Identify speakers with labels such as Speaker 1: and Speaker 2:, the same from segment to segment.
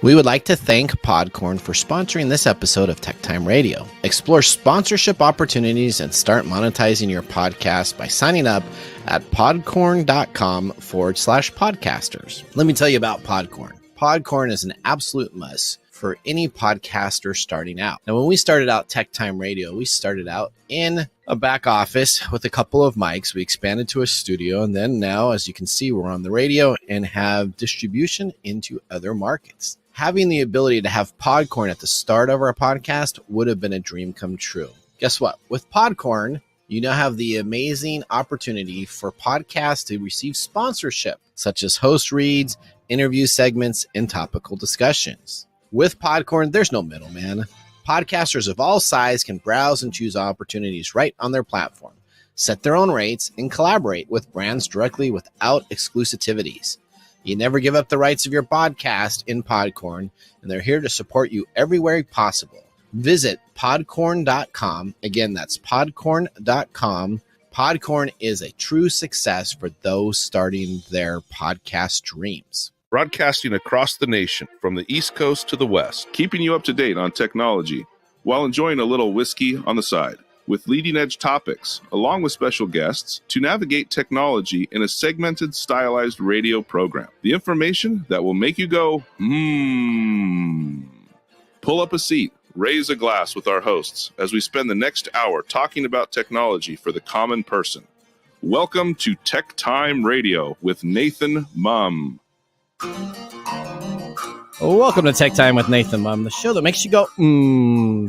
Speaker 1: We would like to thank Podcorn for sponsoring this episode of TechTime Radio. Explore sponsorship opportunities and start monetizing your podcast by signing up at podcorn.com/podcasters. Let me tell you about Podcorn. Podcorn is an absolute must for any podcaster starting out. Now, when we started out TechTime Radio, we started out in a back office with a couple of mics. We expanded to a studio, and then now, as you can see, we're on the radio and have distribution into other markets. Having the ability to have Podcorn at the start of our podcast would have been a dream come true. Guess what? With Podcorn, you now have the amazing opportunity for podcasts to receive sponsorship, such as host reads, interview segments, and topical discussions. With Podcorn, there's no middleman. Podcasters of all sizes can browse and choose opportunities right on their platform, set their own rates, and collaborate with brands directly without exclusivities. You never give up the rights of your podcast in Podcorn, and they're here to support you everywhere possible. Visit podcorn.com. Again, that's podcorn.com. Podcorn is a true success for those starting their podcast dreams.
Speaker 2: Broadcasting across the nation from the East Coast to the West, keeping you up to date on technology while enjoying a little whiskey on the side, with leading-edge topics, along with special guests, to navigate technology in a segmented, stylized radio program. The information that will make you go, Pull up a seat, raise a glass with our hosts as we spend the next hour talking about technology for the common person. Welcome to TechTime Radio with Nathan Mumm.
Speaker 1: Welcome to Tech Time with Nathan Mumm, the show that makes you go,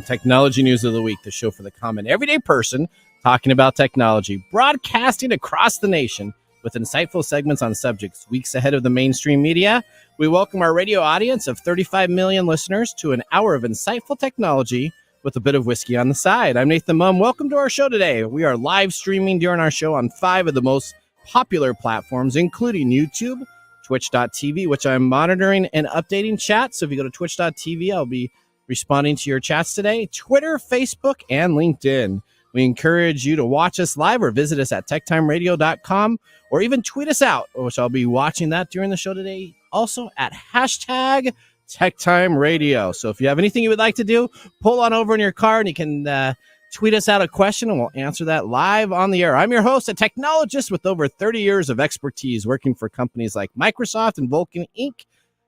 Speaker 1: Technology News of the Week, the show for the common everyday person talking about technology, broadcasting across the nation with insightful segments on subjects weeks ahead of the mainstream media. We welcome our radio audience of 35 million listeners to an hour of insightful technology with a bit of whiskey on the side. I'm Nathan Mumm. Welcome to our show today. We are live streaming during our show on 5 of the most popular platforms, including YouTube, Twitch.tv, which I'm monitoring and updating chat. So if you go to Twitch.tv, I'll be responding to your chats today. Twitter, Facebook, and LinkedIn. We encourage you to watch us live or visit us at techtimeradio.com or even tweet us out, which I'll be watching that during the show today. Also at hashtag TechTime Radio. So if you have anything you would like to do, pull on over in your car and you can tweet us out a question and we'll answer that live on the air. I'm your host, a technologist with over 30 years of expertise working for companies like Microsoft and Vulcan Inc.,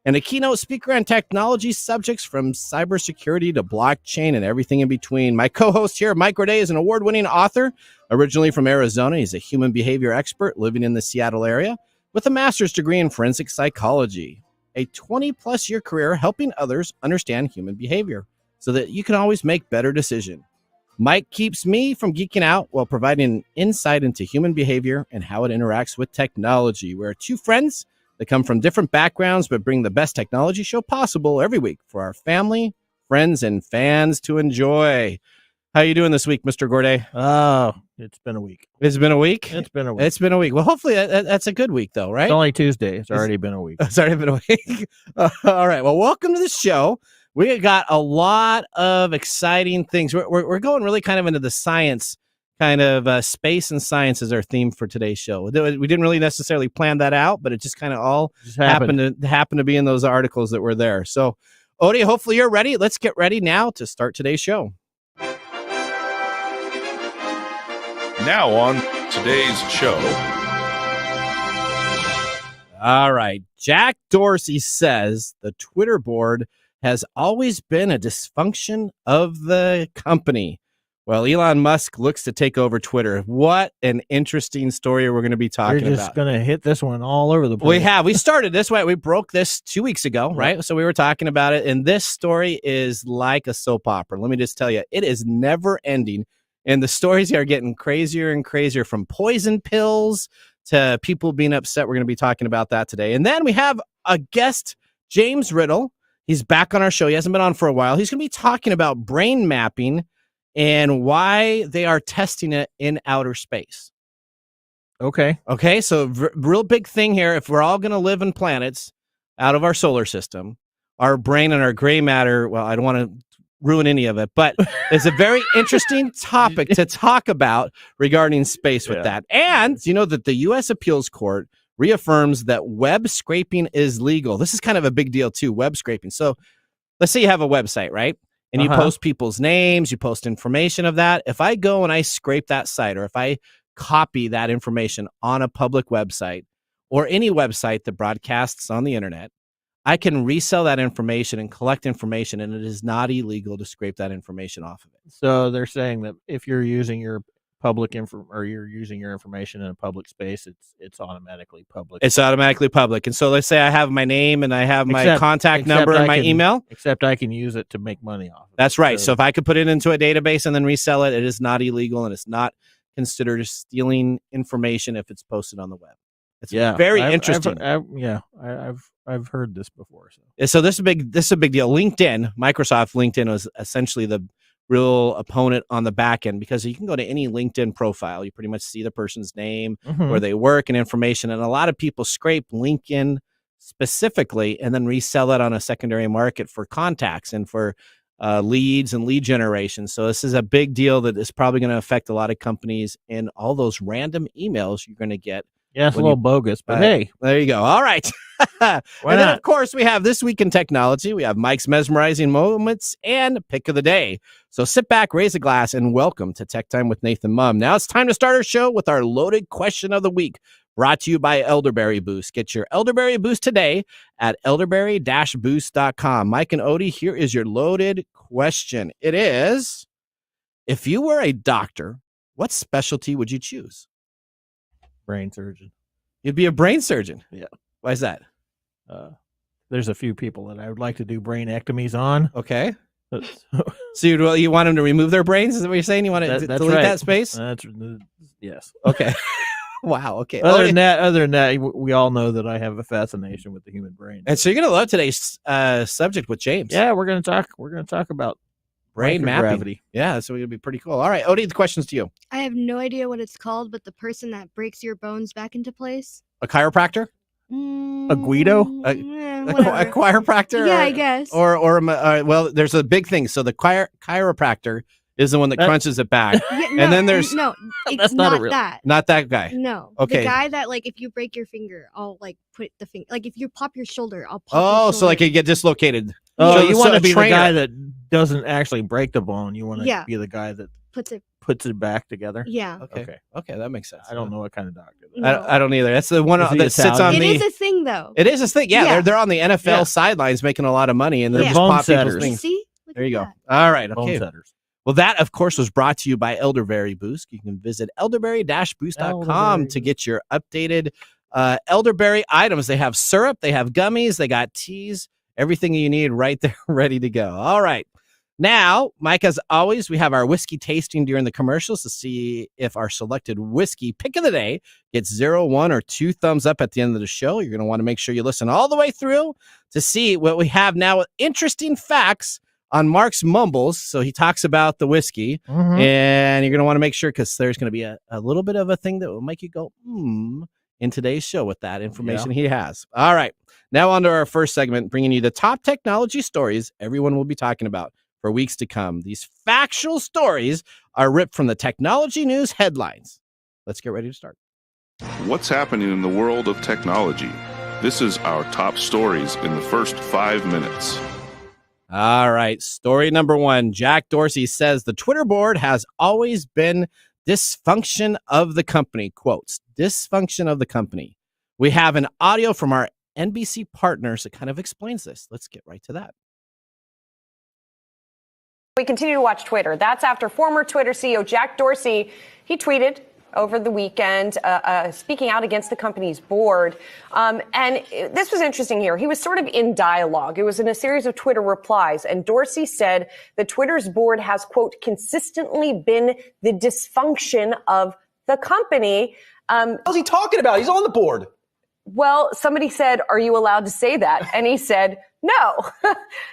Speaker 1: and a keynote speaker on technology subjects from cybersecurity to blockchain and everything in between. My co-host here, Mike Gorday, is an award-winning author, originally from Arizona. He's a human behavior expert living in the Seattle area with a master's degree in forensic psychology, a 20-plus year career helping others understand human behavior so that you can always make better decisions. Mike keeps me from geeking out while providing insight into human behavior and how it interacts with technology. We're two friends that come from different backgrounds but bring the best technology show possible every week for our family, friends, and fans to enjoy. How you doing this week, Mr. Gorday?
Speaker 3: Oh, it's been a week.
Speaker 1: It's been a week?
Speaker 3: It's been a week.
Speaker 1: It's been a week. Well, hopefully that's a good week, though, right?
Speaker 3: It's only Tuesday. It's already been a week.
Speaker 1: It's already been a week. All right. Well, welcome to the show. We got a lot of exciting things. We're going really kind of into the science, kind of space and science is our theme for today's show. We didn't really necessarily plan that out, but it just kind of all happened to be in those articles that were there. So, Odie, hopefully you're ready. Let's get ready now to start today's show.
Speaker 2: Now on today's show.
Speaker 1: All right. Jack Dorsey says the Twitter board has always been a dysfunction of the company. Well, Elon Musk looks to take over Twitter. What an interesting story we're going to be talking about.
Speaker 3: We're just going to hit this one all over the place.
Speaker 1: We have. We started this way. We broke this 2 weeks ago, right? So we were talking about it, and this story is like a soap opera. Let me just tell you, it is never ending, and the stories are getting crazier and crazier, from poison pills to people being upset. We're going to be talking about that today. And then we have a guest, James Riddle. He's back on our show. He hasn't been on for a while. He's going to be talking about brain mapping and why they are testing it in outer space.
Speaker 3: Okay.
Speaker 1: So real big thing here. If we're all going to live in planets out of our solar system, our brain and our gray matter, well, I don't want to ruin any of it, but it's a very interesting topic to talk about regarding space with that. And you know that the U.S. Appeals Court reaffirms that web scraping is legal. This is kind of a big deal too, web scraping. So let's say you have a website, right? And you post people's names, you post information of that. If I go and I scrape that site, or if I copy that information on a public website or any website that broadcasts on the internet, I can resell that information and collect information, and it is not illegal to scrape that information off of it.
Speaker 3: So they're saying that if you're using your public info or you're using your information in a public space, it's automatically public.
Speaker 1: It's automatically public. And so let's say I have my name and I have my contact number and my email.
Speaker 3: Except I can use it to make money off of it.
Speaker 1: That's right. So if I could put it into a database and then resell it, it is not illegal, and it's not considered stealing information if it's posted on the web. It's very interesting.
Speaker 3: I've heard this before.
Speaker 1: So this is a big deal. LinkedIn, Microsoft LinkedIn was essentially the real opponent on the back end, because you can go to any LinkedIn profile. You pretty much see the person's name, where they work, and information. And a lot of people scrape LinkedIn specifically and then resell it on a secondary market for contacts and for leads and lead generation. So this is a big deal that is probably going to affect a lot of companies, and all those random emails you're going to get.
Speaker 3: Yeah, it's a little bogus, but hey.
Speaker 1: There you go. All right.
Speaker 3: Why
Speaker 1: then,
Speaker 3: not?
Speaker 1: of course, we have This Week in Technology. We have Mike's Mesmerizing Moments and Pick of the Day. So sit back, raise a glass, and welcome to Tech Time with Nathan Mumm. Now it's time to start our show with our loaded question of the week, brought to you by Elderberry Boost. Get your Elderberry Boost today at elderberry-boost.com. Mike and Odie, here is your loaded question. It is, if you were a doctor, what specialty would you choose?
Speaker 3: Brain surgeon.
Speaker 1: You'd be a brain surgeon?
Speaker 3: Yeah.
Speaker 1: Why is that?
Speaker 3: There's a few people that I would like to do brainectomies on.
Speaker 1: Okay. So you want them to remove their brains? Is that what you're saying? You want to delete that space?
Speaker 3: Yes.
Speaker 1: Okay. Wow. Okay.
Speaker 3: Other than that, we all know that I have a fascination with the human brain.
Speaker 1: And so you're gonna love today's subject with James.
Speaker 3: Yeah, we're gonna talk about
Speaker 1: brain mapping.
Speaker 3: Gravity.
Speaker 1: Yeah, so it'll be pretty cool. All right, Odie, the question's to you.
Speaker 4: I have no idea what it's called, but the person that breaks your bones back into place.
Speaker 1: A chiropractor?
Speaker 3: A Guido?
Speaker 1: A chiropractor?
Speaker 4: Yeah, I guess.
Speaker 1: Or well, there's a big thing. So the chiropractor is the one that crunches it back.
Speaker 4: Yeah,
Speaker 1: and then there's
Speaker 4: it's not that.
Speaker 1: Not that guy.
Speaker 4: No.
Speaker 1: Okay.
Speaker 4: The guy that, like, if you break your finger, I'll put the finger. Like, if you pop your shoulder, I'll pop.
Speaker 1: Oh,
Speaker 4: your
Speaker 1: so like you get dislocated.
Speaker 3: Oh,
Speaker 1: so
Speaker 3: you want to be
Speaker 1: trainer.
Speaker 3: the guy that doesn't actually break the bone. You want to be the guy that puts it back together.
Speaker 4: Yeah.
Speaker 1: Okay, that makes sense.
Speaker 3: I don't know what kind of doctor.
Speaker 4: No.
Speaker 1: I don't either. That's the one that sits on
Speaker 4: It
Speaker 1: the.
Speaker 4: is a thing, though.
Speaker 1: It is a thing. Yeah, they're on the NFL sidelines making a lot of money, and they're just pop people's things.
Speaker 4: See?
Speaker 1: There you go. All right. Okay.
Speaker 3: Bone setters.
Speaker 1: Well, that, of course, was brought to you by Elderberry Boost. You can visit elderberry-boost.com to get your updated elderberry items. They have syrup, they have gummies, they got teas, everything you need right there, ready to go. All right. Now, Mike, as always, we have our whiskey tasting during the commercials to see if our selected whiskey pick of the day gets 0, 1, or 2 thumbs up at the end of the show. You're going to want to make sure you listen all the way through to see what we have now with interesting facts on Mark's Mumbles. So he talks about the whiskey, and you're going to want to make sure, because there's going to be a little bit of a thing that will make you go, in today's show with that information he has. All right. Now on to our first segment, bringing you the top technology stories everyone will be talking about for weeks to come. These factual stories are ripped from the technology news headlines. Let's get ready to start.
Speaker 2: What's happening in the world of technology? This is our top stories in the first 5 minutes.
Speaker 1: All right. Story number 1. Jack Dorsey says the Twitter board has always been dysfunction of the company. Quotes, dysfunction of the company. We have an audio from our NBC partners that kind of explains this. Let's get right to that.
Speaker 5: We continue to watch Twitter. That's after former Twitter CEO Jack Dorsey, he tweeted over the weekend, speaking out against the company's board. And this was interesting here. He was sort of in dialogue. It was in a series of Twitter replies. And Dorsey said that Twitter's board has, quote, consistently been the dysfunction of the company.
Speaker 6: What's he talking about? He's on the board.
Speaker 5: Well, somebody said, are you allowed to say that? And he said, no.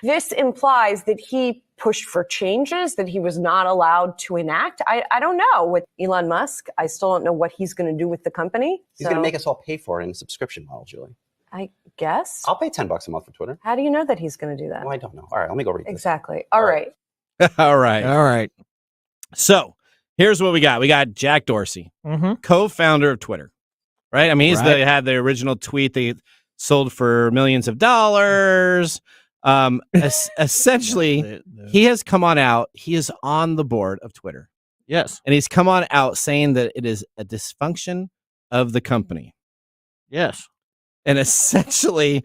Speaker 5: This implies that he pushed for changes that he was not allowed to enact. I don't know. With Elon Musk, I still don't know what he's going to do with the company.
Speaker 6: He's going to make us all pay for it in a subscription model, Julie.
Speaker 5: I guess.
Speaker 6: I'll pay $10 a month for Twitter.
Speaker 5: How do you know that he's going to do that?
Speaker 6: Oh, I don't know. All right, let me go read this.
Speaker 5: Exactly. All right.
Speaker 1: All right. So here's what we got. We got Jack Dorsey, co-founder of Twitter. right? I mean,
Speaker 3: Right.
Speaker 1: they had the original tweet. They sold for millions of dollars. Essentially, he has come on out. He is on the board of Twitter.
Speaker 3: Yes.
Speaker 1: And he's come on out saying that it is a dysfunction of the company.
Speaker 3: Yes.
Speaker 1: And essentially,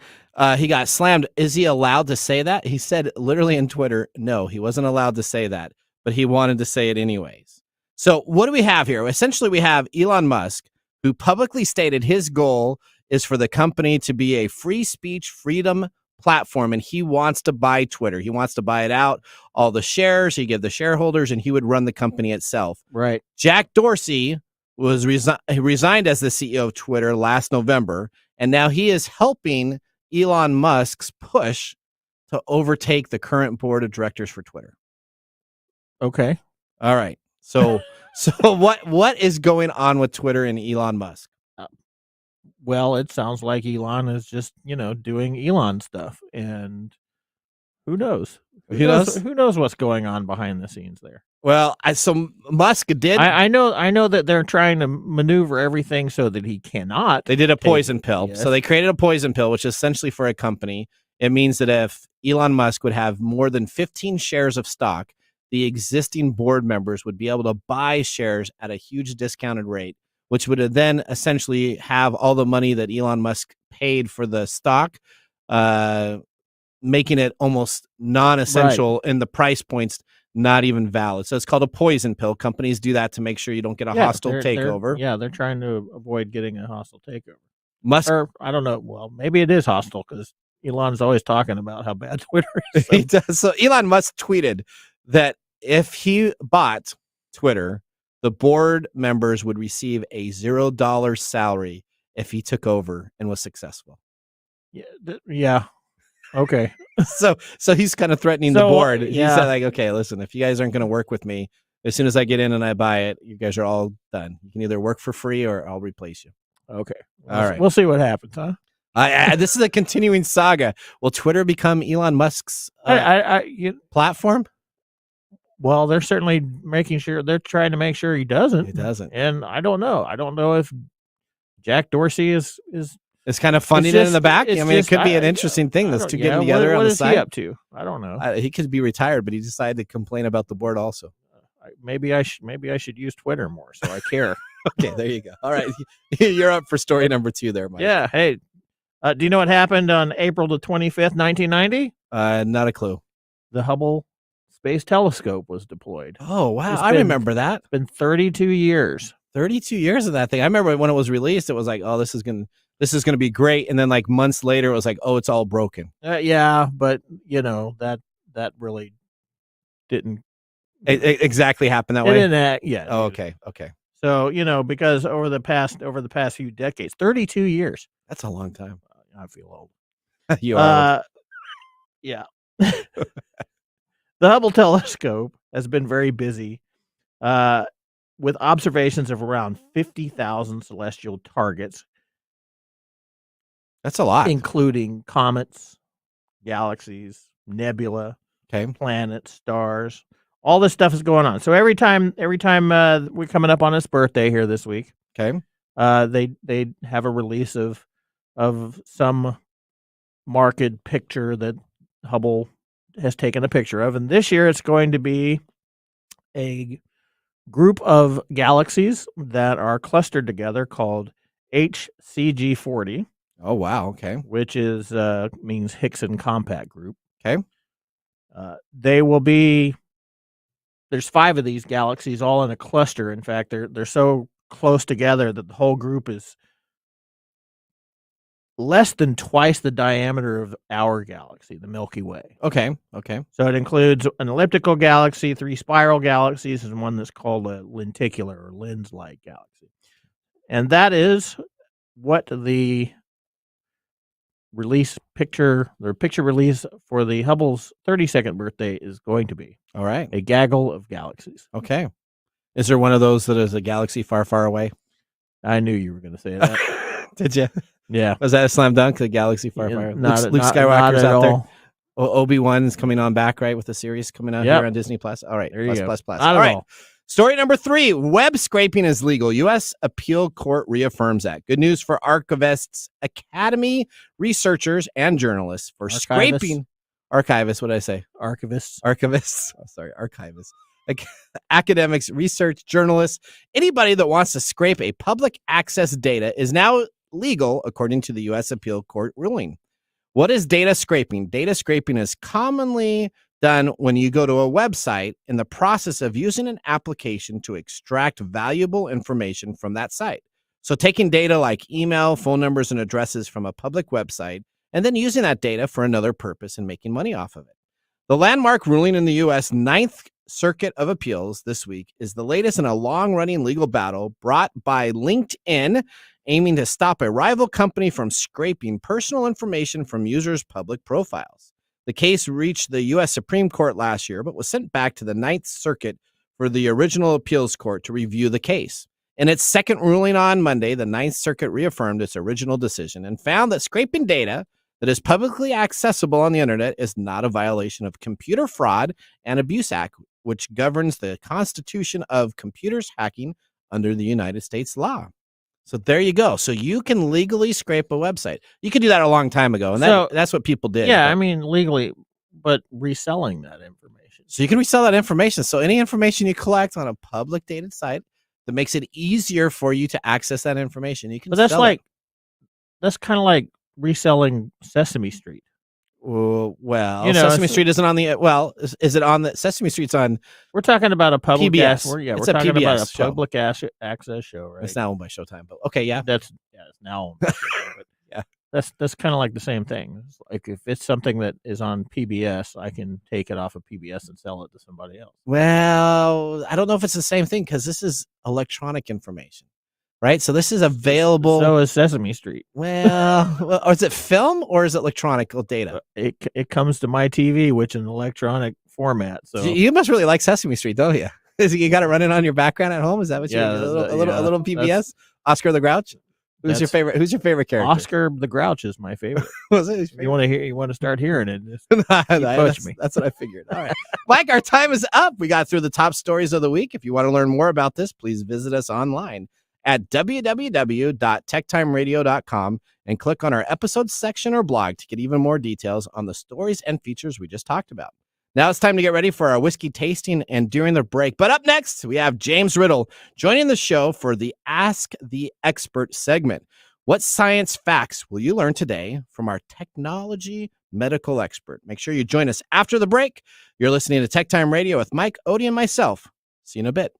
Speaker 1: he got slammed. Is he allowed to say that? He said literally in Twitter, no, he wasn't allowed to say that, but he wanted to say it anyways. So what do we have here? Essentially, we have Elon Musk, who publicly stated his goal is for the company to be a free speech freedom platform, and he wants to buy Twitter. He wants to buy it out, all the shares, he give the shareholders, and he would run the company itself.
Speaker 3: Right.
Speaker 1: Jack Dorsey was resigned as the CEO of Twitter last November, and now he is helping Elon Musk's push to overtake the current board of directors for Twitter.
Speaker 3: Okay.
Speaker 1: All right. So what is going on with Twitter and Elon Musk?
Speaker 3: Well, it sounds like Elon is just, doing Elon stuff, and who knows?
Speaker 1: Who knows?
Speaker 3: Who knows what's going on behind the scenes there?
Speaker 1: Well, so Musk did.
Speaker 3: I know that they're trying to maneuver everything so that he cannot.
Speaker 1: They did a poison pill.
Speaker 3: Yes.
Speaker 1: So they created a poison pill, which is essentially for a company. It means that if Elon Musk would have more than 15 shares of stock, the existing board members would be able to buy shares at a huge discounted rate, which would then essentially have all the money that Elon Musk paid for the stock, making it almost non-essential, and the price points not even valid. So it's called a poison pill. Companies do that to make sure you don't get a hostile takeover.
Speaker 3: They're trying to avoid getting a hostile takeover.
Speaker 1: Musk,
Speaker 3: or I don't know. Well, maybe it is hostile because Elon's always talking about how bad Twitter is.
Speaker 1: He does. So Elon Musk tweeted that if he bought Twitter, the board members would receive a $0 salary if he took over and was successful.
Speaker 3: Yeah. Okay.
Speaker 1: So he's kind of threatening the board. He said, like, okay, listen, if you guys aren't going to work with me, as soon as I get in and I buy it, you guys are all done. You can either work for free or I'll replace you.
Speaker 3: Okay.
Speaker 1: All right.
Speaker 3: We'll see what happens, huh?
Speaker 1: This is a continuing saga. Will Twitter become Elon Musk's platform?
Speaker 3: Well, they're certainly making sure they're trying to make sure he doesn't.
Speaker 1: He doesn't.
Speaker 3: And I don't know. I don't know if Jack Dorsey is
Speaker 1: it's kind of funding it in the back. I mean, it could be an interesting thing. Those two getting together on the side.
Speaker 3: What is he up to? I don't know.
Speaker 1: He could be retired, but he decided to complain about the board also.
Speaker 3: Maybe I should use Twitter more, so I care.
Speaker 1: Okay, there you go. All right, you're up for story number 2 there, Mike.
Speaker 3: Yeah. Hey, do you know what happened on April the 25th, 1990?
Speaker 1: Not a clue.
Speaker 3: The Hubble Space Telescope was deployed.
Speaker 1: Oh wow, I remember that.
Speaker 3: It's been 32 years. 32
Speaker 1: years of that thing. I remember when it was released, it was like, oh, this is gonna be great, and then like months later, it was like, oh, it's all broken.
Speaker 3: Yeah, but that really didn't
Speaker 1: exactly happen that way.
Speaker 3: Yeah.
Speaker 1: Oh, okay.
Speaker 3: So because over the past few decades, 32 years.
Speaker 1: That's a long time.
Speaker 3: I feel old.
Speaker 1: You are.
Speaker 3: Yeah. The Hubble telescope has been very busy with observations of around 50,000 celestial targets.
Speaker 1: That's a lot.
Speaker 3: Including comets, galaxies, nebula, planets, stars. All this stuff is going on. So every time we're coming up on his birthday here this week, they have a release of some marked picture that Hubble has taken a picture of, and this year it's going to be a group of galaxies that are clustered together called HCG40.
Speaker 1: Oh wow, okay.
Speaker 3: Which is means Hickson compact group.
Speaker 1: Okay.
Speaker 3: They will be. There's 5 of these galaxies all in a cluster. In fact, they're so close together that the whole group is less than twice the diameter of our galaxy, the Milky Way.
Speaker 1: Okay.
Speaker 3: So it includes an elliptical galaxy, 3 spiral galaxies, and one that's called a lenticular or lens-like galaxy. And that is what the picture release for the Hubble's 32nd birthday is going to be.
Speaker 1: All right.
Speaker 3: A gaggle of galaxies.
Speaker 1: Okay. Is there one of those that is a galaxy far, far away?
Speaker 3: I knew you were going to say that.
Speaker 1: Did you?
Speaker 3: Yeah.
Speaker 1: Was that a slam dunk? A galaxy far, far away? Luke
Speaker 3: not
Speaker 1: Skywalker's out there.
Speaker 3: all.
Speaker 1: Obi-Wan is coming on back, right? With the series coming out here on Disney Plus. All right.
Speaker 3: There you go.
Speaker 1: Plus.
Speaker 3: Not
Speaker 1: All
Speaker 3: at
Speaker 1: right.
Speaker 3: all.
Speaker 1: Story number 3, web scraping is legal. U.S. Appeal Court reaffirms that. Good news for archivists, academy researchers, and journalists for scraping. Archivists, what did I say?
Speaker 3: Archivists.
Speaker 1: Oh, sorry, archivists. Academics, research, journalists, anybody that wants to scrape a public access data is now legal, according to the U.S. Appeal Court ruling. What is data scraping? Data scraping is commonly done when you go to a website in the process of using an application to extract valuable information from that site. So taking data like email, phone numbers, and addresses from a public website, and then using that data for another purpose and making money off of it. The landmark ruling in the U.S. 9th Circuit of Appeals this week is the latest in a long-running legal battle brought by LinkedIn, aiming to stop a rival company from scraping personal information from users' public profiles. The case reached the U.S. Supreme Court last year, but was sent back to the 9th Circuit for the original appeals court to review the case. In its second ruling on Monday, the 9th Circuit reaffirmed its original decision and found that scraping data that is publicly accessible on the internet is not a violation of Computer Fraud and Abuse Act, which governs the constitution of computers hacking under the United States law. So there you go. So you can legally scrape a website. You could do that a long time ago, and that's what people did.
Speaker 3: Yeah,
Speaker 1: but,
Speaker 3: I mean, legally, but reselling that information.
Speaker 1: So you can resell that information. So any information you collect on a public dated site that makes it easier for you to access that information, you can
Speaker 3: But that's
Speaker 1: sell it.
Speaker 3: That's kind of like reselling Sesame Street.
Speaker 1: Well, Sesame Street isn't on the. Well, is it on the Sesame Street's on?
Speaker 3: We're talking about a public
Speaker 1: PBS.
Speaker 3: We're
Speaker 1: It's
Speaker 3: talking
Speaker 1: a PBS
Speaker 3: about a
Speaker 1: show.
Speaker 3: public access show, right?
Speaker 1: It's now owned by Showtime, but okay, yeah.
Speaker 3: It's now owned by Showtime, but
Speaker 1: Yeah.
Speaker 3: That's kind of like the same thing. It's like if it's something that is on PBS, I can take it off of PBS and sell it to somebody else.
Speaker 1: Well, I don't know if it's the same thing because this is electronic information, right? So this is available.
Speaker 3: So is Sesame Street.
Speaker 1: Well, or is it film or is it electronic data?
Speaker 3: It comes to my TV, which is an electronic format. So
Speaker 1: You must really like Sesame Street, don't you? You got it running on your background at home? Is that what
Speaker 3: Yeah,
Speaker 1: you're a little PBS? Oscar the Grouch? Who's your favorite character?
Speaker 3: Oscar the Grouch is my favorite.
Speaker 1: Was it his favorite?
Speaker 3: You want to start hearing it? Just
Speaker 1: that's,
Speaker 3: me.
Speaker 1: That's what I figured. All right. Mike, our time is up. We got through the top stories of the week. If you want to learn more about this, please visit us online at www.techtimeradio.com and click on our episode section or blog to get even more details on the stories and features we just talked about. Now it's time to get ready for our whiskey tasting and during the break. But up next, we have James Riddle joining the show for the Ask the Expert segment. What science facts will you learn today from our technology medical expert? Make sure you join us after the break. You're listening to Tech Time Radio with Mike, Odie, and myself. See you in a bit.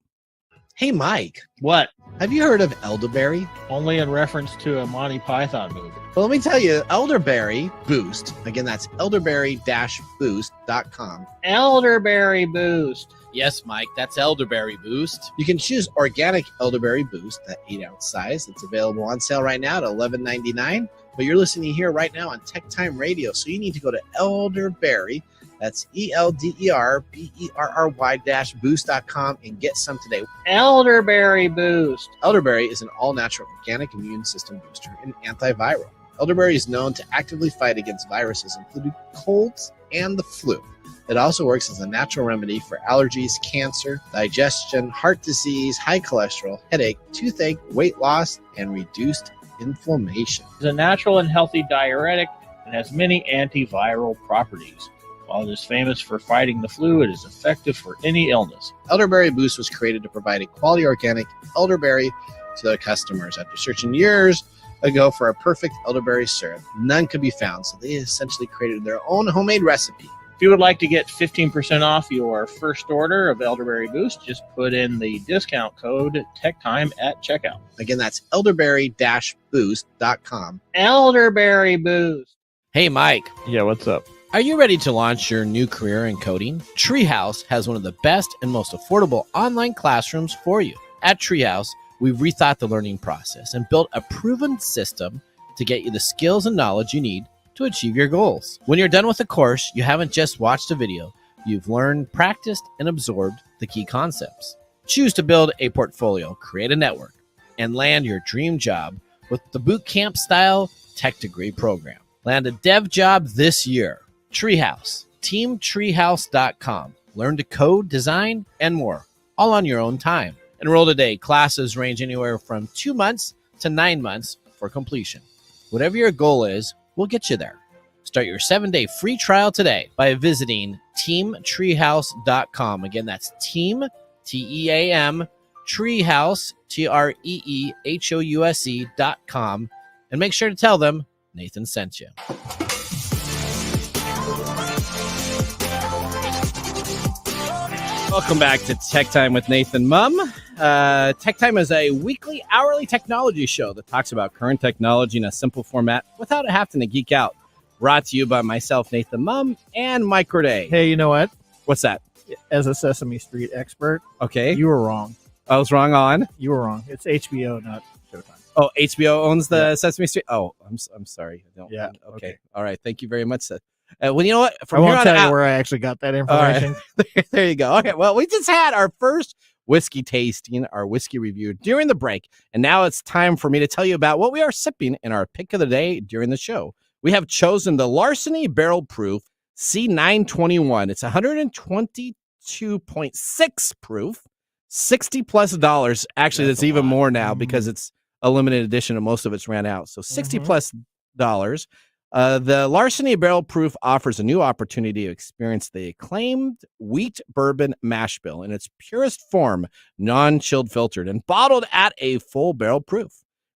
Speaker 1: Hey, Mike.
Speaker 3: What?
Speaker 1: Have you heard of elderberry?
Speaker 3: Only in reference to a Monty Python movie.
Speaker 1: Well, let me tell you, Elderberry Boost. Again, that's elderberry-boost.com.
Speaker 3: Elderberry Boost.
Speaker 1: Yes, Mike, that's Elderberry Boost. You can choose organic Elderberry Boost, that 8-ounce size. It's available on sale right now at $11.99. But you're listening here right now on Tech Time Radio, so you need to go to Elderberry. That's ELDERBERRY-boost.com and get some today.
Speaker 3: Elderberry Boost.
Speaker 1: Elderberry is an all-natural organic immune system booster and antiviral. Elderberry is known to actively fight against viruses, including colds and the flu. It also works as a natural remedy for allergies, cancer, digestion, heart disease, high cholesterol, headache, toothache, weight loss, and reduced inflammation.
Speaker 3: It's a natural and healthy diuretic and has many antiviral properties. While it is famous for fighting the flu, it is effective for any illness.
Speaker 1: Elderberry Boost was created to provide a quality organic elderberry to their customers. After searching years ago for a perfect elderberry syrup, none could be found, so they essentially created their own homemade recipe.
Speaker 3: If you would like to get 15% off your first order of Elderberry Boost, just put in the discount code TechTime at checkout.
Speaker 1: Again, that's elderberry-boost.com.
Speaker 3: Elderberry Boost.
Speaker 1: Hey, Mike.
Speaker 3: Yeah, what's up?
Speaker 1: Are you ready to launch your new career in coding? Treehouse has one of the best and most affordable online classrooms for you. At Treehouse, we've rethought the learning process and built a proven system to get you the skills and knowledge you need to achieve your goals. When you're done with the course, you haven't just watched a video. You've learned, practiced, and absorbed the key concepts. Choose to build a portfolio, create a network, and land your dream job with the bootcamp-style tech degree program. Land a dev job this year. Treehouse, teamtreehouse.com. Learn to code, design, and more. all on your own time. Enroll today. Classes range anywhere from 2 months to 9 months for completion. Whatever your goal is, we'll get you there. Start your 7-day free trial today by visiting teamtreehouse.com. Again, that's team, T-E-A-M, treehouse, TREEHOUSE.com. And make sure to tell them Nathan sent you. Welcome back to Tech Time with Nathan Mumm. Tech Time is a weekly, hourly technology show that talks about current technology in a simple format without having to geek out. Brought to you by myself, Nathan Mumm, and Mike Corday.
Speaker 3: Hey, you know what?
Speaker 1: What's that?
Speaker 3: As a Sesame Street expert,
Speaker 1: okay,
Speaker 3: you were wrong.
Speaker 1: I was wrong on?
Speaker 3: You were wrong. It's HBO, not Showtime.
Speaker 1: Oh, HBO owns the Sesame Street? Oh, I'm sorry. I don't.
Speaker 3: Yeah.
Speaker 1: Okay. All right. Thank you very much. Well, you know what?
Speaker 3: I won't tell you where I actually got that information.
Speaker 1: Right. There you go. Okay. Well, we just had our first whiskey tasting, our whiskey review during the break, and now it's time for me to tell you about what we are sipping in our pick of the day during the show. We have chosen the Larceny Barrel Proof C921. It's 122.6 proof, $60+. Actually, that's even more now because it's a limited edition and most of it's ran out. So $60+. The Larceny Barrel Proof offers a new opportunity to experience the acclaimed wheat bourbon mash bill in its purest form, non-chilled filtered, and bottled at a full barrel proof.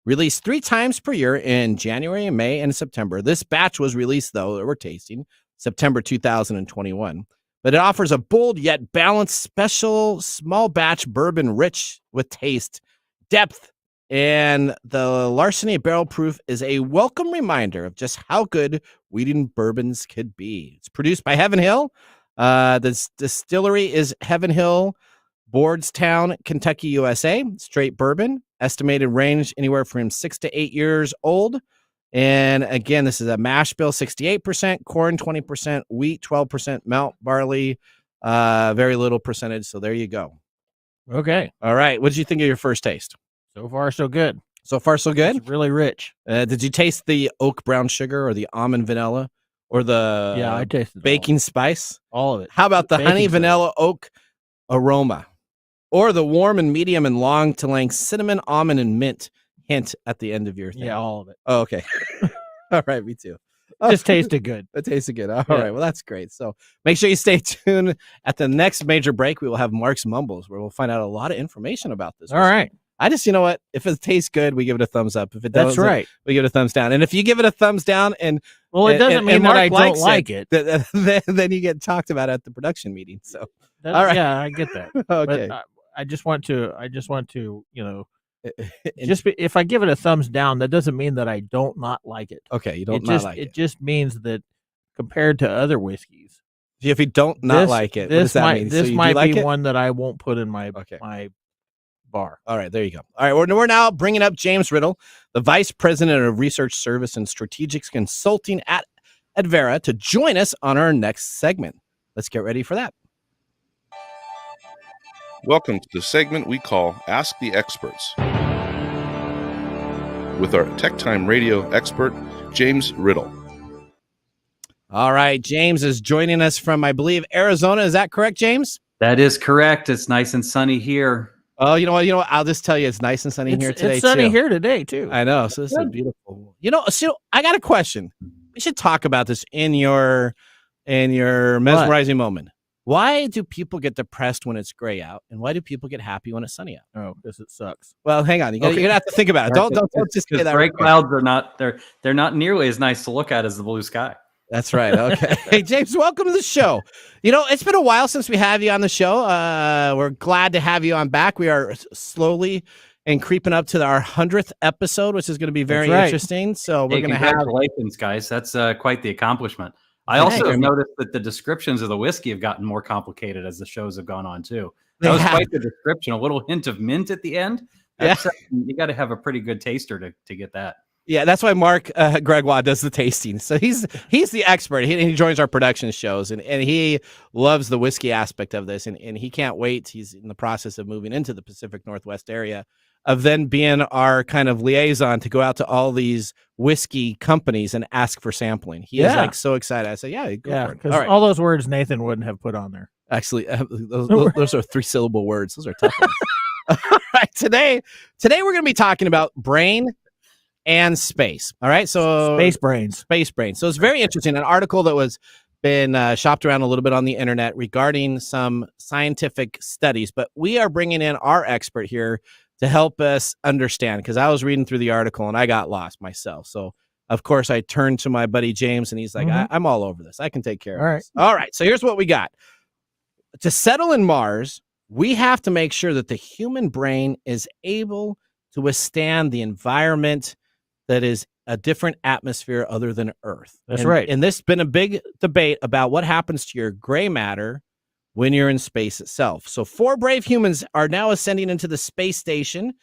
Speaker 1: Released 3 times per year in January, May, and September. This batch was released, though, that we're tasting, September 2021. But it offers a bold yet balanced special small batch bourbon rich with taste, depth, and the Larceny Barrel Proof is a welcome reminder of just how good wheaten bourbons could be. It's produced by Heaven Hill. The distillery is Heaven Hill, Bardstown, Kentucky, USA. Straight bourbon. Estimated range anywhere from 6 to 8 years old. And again, this is a mash bill, 68%, corn 20%, wheat 12%, malt barley, very little percentage. So there you go.
Speaker 3: Okay.
Speaker 1: All right. What did you think of your first taste?
Speaker 3: So far, so good.
Speaker 1: So far, so good?
Speaker 3: It's really rich.
Speaker 1: Did you taste the oak brown sugar or the almond vanilla or the
Speaker 3: I tasted
Speaker 1: baking spice?
Speaker 3: All of it.
Speaker 1: How about the
Speaker 3: Baking
Speaker 1: honey
Speaker 3: soda.
Speaker 1: vanilla oak aroma? Or the warm and medium and long to length cinnamon, almond, and mint hint at the end of your thing?
Speaker 3: Yeah, all of it.
Speaker 1: Oh, okay. All right, me too.
Speaker 3: Just tasted good.
Speaker 1: It tasted good. All right, well, that's great. So make sure you stay tuned. At the next major break, we will have Mark's Mumbles, where we'll find out a lot of information about this.
Speaker 3: All right.
Speaker 1: I just, you know what? If it tastes good, we give it a thumbs up. If it doesn't,
Speaker 3: That's right.
Speaker 1: we give it a thumbs down. And if you give it a thumbs down, and
Speaker 3: Well, it doesn't mean that
Speaker 1: Mark
Speaker 3: I don't
Speaker 1: likes
Speaker 3: like it.
Speaker 1: then you get talked about at the production meeting. So, all right.
Speaker 3: Yeah, I get that.
Speaker 1: Okay.
Speaker 3: But I just want to, if I give it a thumbs down, that doesn't mean that I don't not like it.
Speaker 1: Okay, you don't
Speaker 3: just,
Speaker 1: like it.
Speaker 3: It just means that compared to other whiskeys,
Speaker 1: if you don't not like it, what does that mean?
Speaker 3: This
Speaker 1: so
Speaker 3: might
Speaker 1: like
Speaker 3: be
Speaker 1: it?
Speaker 3: one that I won't put in my bar.
Speaker 1: All right, there you go. All right, we're now bringing up James Riddle, the Vice President of Research Service and Strategic Consulting at Advera, to join us on our next segment. Let's get ready for that.
Speaker 2: Welcome to the segment we call Ask the Experts with our Tech Time Radio expert, James Riddle.
Speaker 1: All right, James is joining us from, I believe, Arizona. Is that correct, James?
Speaker 7: That is correct. It's nice and sunny here.
Speaker 1: Oh, you know what? I'll just tell you, it's nice and sunny here today.
Speaker 3: It's sunny
Speaker 1: too.
Speaker 3: here today too.
Speaker 1: I know. So this is beautiful. So I got a question. We should talk about this in your mesmerizing moment. Why do people get depressed when it's gray out, and why do people get happy when it's sunny out?
Speaker 3: Oh, because it sucks.
Speaker 1: Well, hang on. You're gonna have to think about it. Don't just say that.
Speaker 7: Gray clouds are not they're not nearly as nice to look at as the blue sky.
Speaker 1: That's right. Okay. Hey, James, welcome to the show. It's been a while since we had you on the show. We're glad to have you on back. We are slowly and creeping up to our 100th episode, which is going to be very interesting. So we're going to have
Speaker 7: congratulations, guys. That's quite the accomplishment. I also have noticed that the descriptions of the whiskey have gotten more complicated as the shows have gone on too. That was quite the description. A little hint of mint at the end. You got to have a pretty good taster to get that.
Speaker 1: Yeah, that's why Mark Gregoire does the tasting. So he's the expert. He joins our production shows, and he loves the whiskey aspect of this, and he can't wait. He's in the process of moving into the Pacific Northwest area, of then being our kind of liaison to go out to all these whiskey companies and ask for sampling. He is like so excited. I said, go for it.
Speaker 3: Because all those words Nathan wouldn't have put on there.
Speaker 1: Actually, those are 3-syllable words. Those are tough ones. All right, today we're going to be talking about brain and space. All right, so
Speaker 3: space brains.
Speaker 1: So it's very interesting. An article that was been shopped around a little bit on the internet regarding some scientific studies, but we are bringing in our expert here to help us understand, because I was reading through the article and I got lost myself. So of course I turned to my buddy James and he's like, I'm all over this. I can take care of this. All right. So here's what we got. To settle in Mars, we have to make sure that the human brain is able to withstand the environment that is a different atmosphere other than Earth.
Speaker 3: That's right.
Speaker 1: And this has been a big debate about what happens to your gray matter when you're in space itself. So 4 brave humans are now ascending into the space station.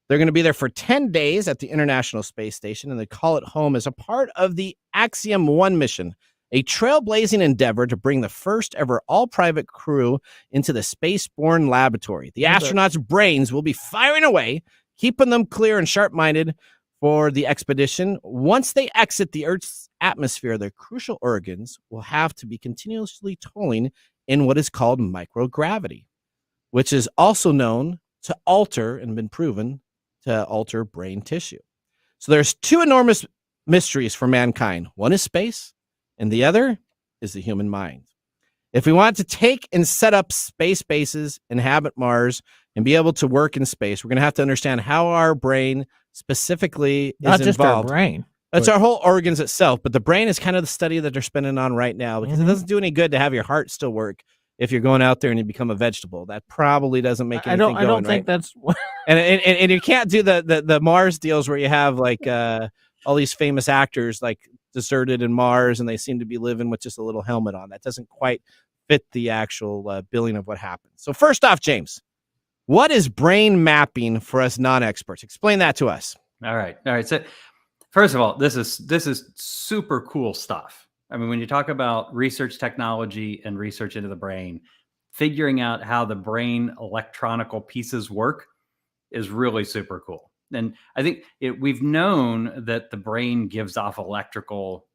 Speaker 1: They're going to be there for 10 days at the International Space Station, and they call it home as a part of the Axiom 1 mission, a trailblazing endeavor to bring the first ever all-private crew into the spaceborne laboratory. The astronauts' brains will be firing away, keeping them clear and sharp-minded for the expedition. Once they exit the Earth's atmosphere, their crucial organs will have to be continuously tolling in what is called microgravity, which is also known to alter and been proven to alter brain tissue. So there's 2 enormous mysteries for mankind. One is space, and the other is the human mind. If we want to take and set up space bases, inhabit Mars, and be able to work in space, we're going to have to understand how our brain specifically is
Speaker 3: not just
Speaker 1: involved.
Speaker 3: Our brain.
Speaker 1: It's our whole organs itself, but the brain is kind of the study that they're spending on right now, because it doesn't do any good to have your heart still work if you're going out there and you become a vegetable. That probably doesn't make anything
Speaker 3: I don't think
Speaker 1: right?
Speaker 3: that's
Speaker 1: and you can't do the Mars deals where you have like all these famous actors like deserted in Mars and they seem to be living with just a little helmet on. That doesn't quite fit the actual billing of what happened. So first off, James, what is brain mapping for us non-experts? Explain that to us.
Speaker 7: All right. So first of all, this is super cool stuff. I mean, when you talk about research technology and research into the brain, figuring out how the brain electronical pieces work is really super cool. And I think we've known that the brain gives off electrical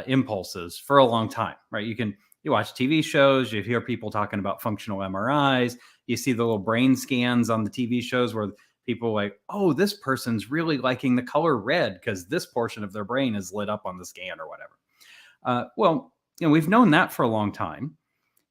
Speaker 7: impulses for a long time, right? You watch TV shows, you hear people talking about functional MRIs, you see the little brain scans on the TV shows where people are like, oh, this person's really liking the color red because this portion of their brain is lit up on the scan or whatever. Well, we've known that for a long time.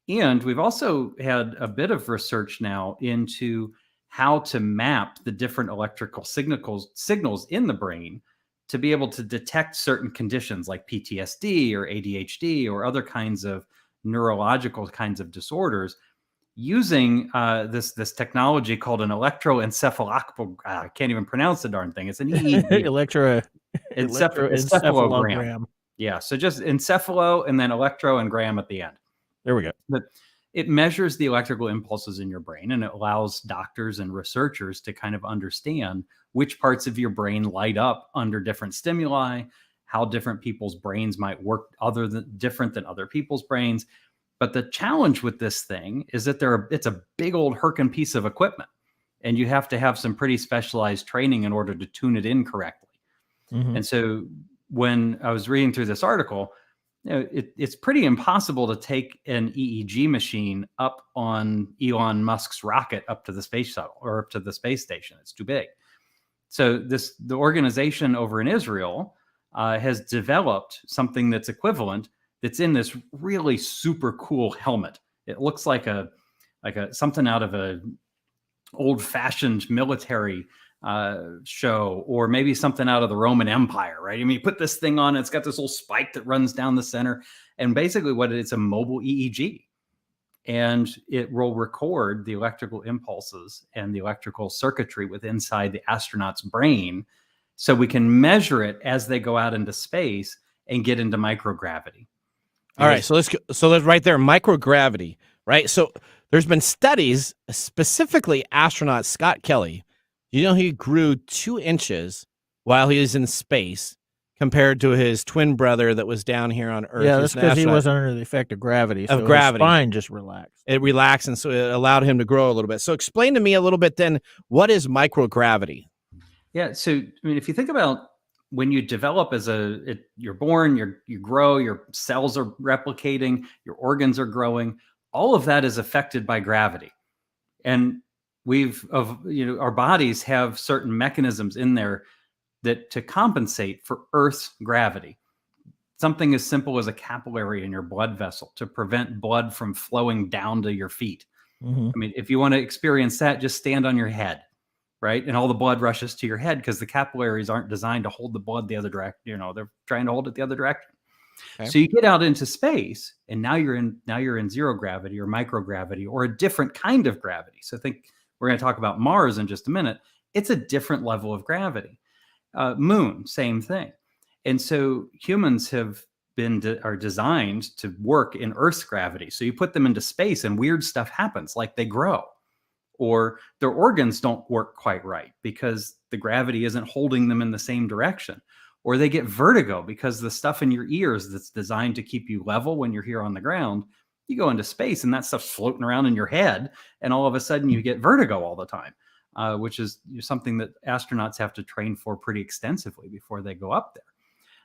Speaker 7: And we've also had a bit of research now into how to map the different electrical signals in the brain to be able to detect certain conditions like PTSD or ADHD or other kinds of neurological kinds of disorders using this technology called an electroencephalogram. I can't even pronounce the darn thing. It's an EEG. Electroencephalogram. Yeah, so just encephalo and then electro and gram at the end.
Speaker 3: There we go.
Speaker 7: But it measures the electrical impulses in your brain, and it allows doctors and researchers to kind of understand which parts of your brain light up under different stimuli, how different people's brains might work different than other people's brains. But the challenge with this thing is that it's a big old herkin piece of equipment, and you have to have some pretty specialized training in order to tune it in correctly. And so when I was reading through this article, it's pretty impossible to take an EEG machine up on Elon Musk's rocket up to the space shuttle or up to the space station. It's too big. So the organization over in Israel has developed something that's equivalent, that's in this really super cool helmet. It looks like a something out of a old-fashioned military show, or maybe something out of the Roman Empire, right? I mean, you put this thing on, it's got this little spike that runs down the center, and basically it's a mobile EEG, and it will record the electrical impulses and the electrical circuitry inside the astronaut's brain, so we can measure it as they go out into space and get into microgravity.
Speaker 1: All right, so let's right there, microgravity, right? So there's been studies, specifically astronaut Scott Kelly. He grew 2 inches while he was in space compared to his twin brother that was down here on Earth.
Speaker 3: Yeah, that's because he wasn't under the effect of gravity. So his spine just relaxed.
Speaker 1: It relaxed, and so it allowed him to grow a little bit. So explain to me a little bit then, what is microgravity?
Speaker 7: Yeah, so I mean, if you think about when you develop you're born, you grow, your cells are replicating, your organs are growing. all of that is affected by gravity. And our bodies have certain mechanisms in there that to compensate for Earth's gravity. Something as simple as a capillary in your blood vessel to prevent blood from flowing down to your feet.
Speaker 3: Mm-hmm.
Speaker 7: I mean, if you want to experience that, just stand on your head, right? And all the blood rushes to your head because the capillaries aren't designed to hold the blood the other direction. They're trying to hold it the other direction. Okay. So you get out into space, and now you're in zero gravity or microgravity or a different kind of gravity. So we're going to talk about Mars in just a minute. It's a different level of gravity. Moon, same thing. And so humans are designed to work in Earth's gravity. So you put them into space and weird stuff happens, like they grow, or their organs don't work quite right because the gravity isn't holding them in the same direction, or they get vertigo because the stuff in your ears that's designed to keep you level when you're here on the ground, you go into space and that stuff's floating around in your head, and all of a sudden you get vertigo all the time, which is something that astronauts have to train for pretty extensively before they go up there.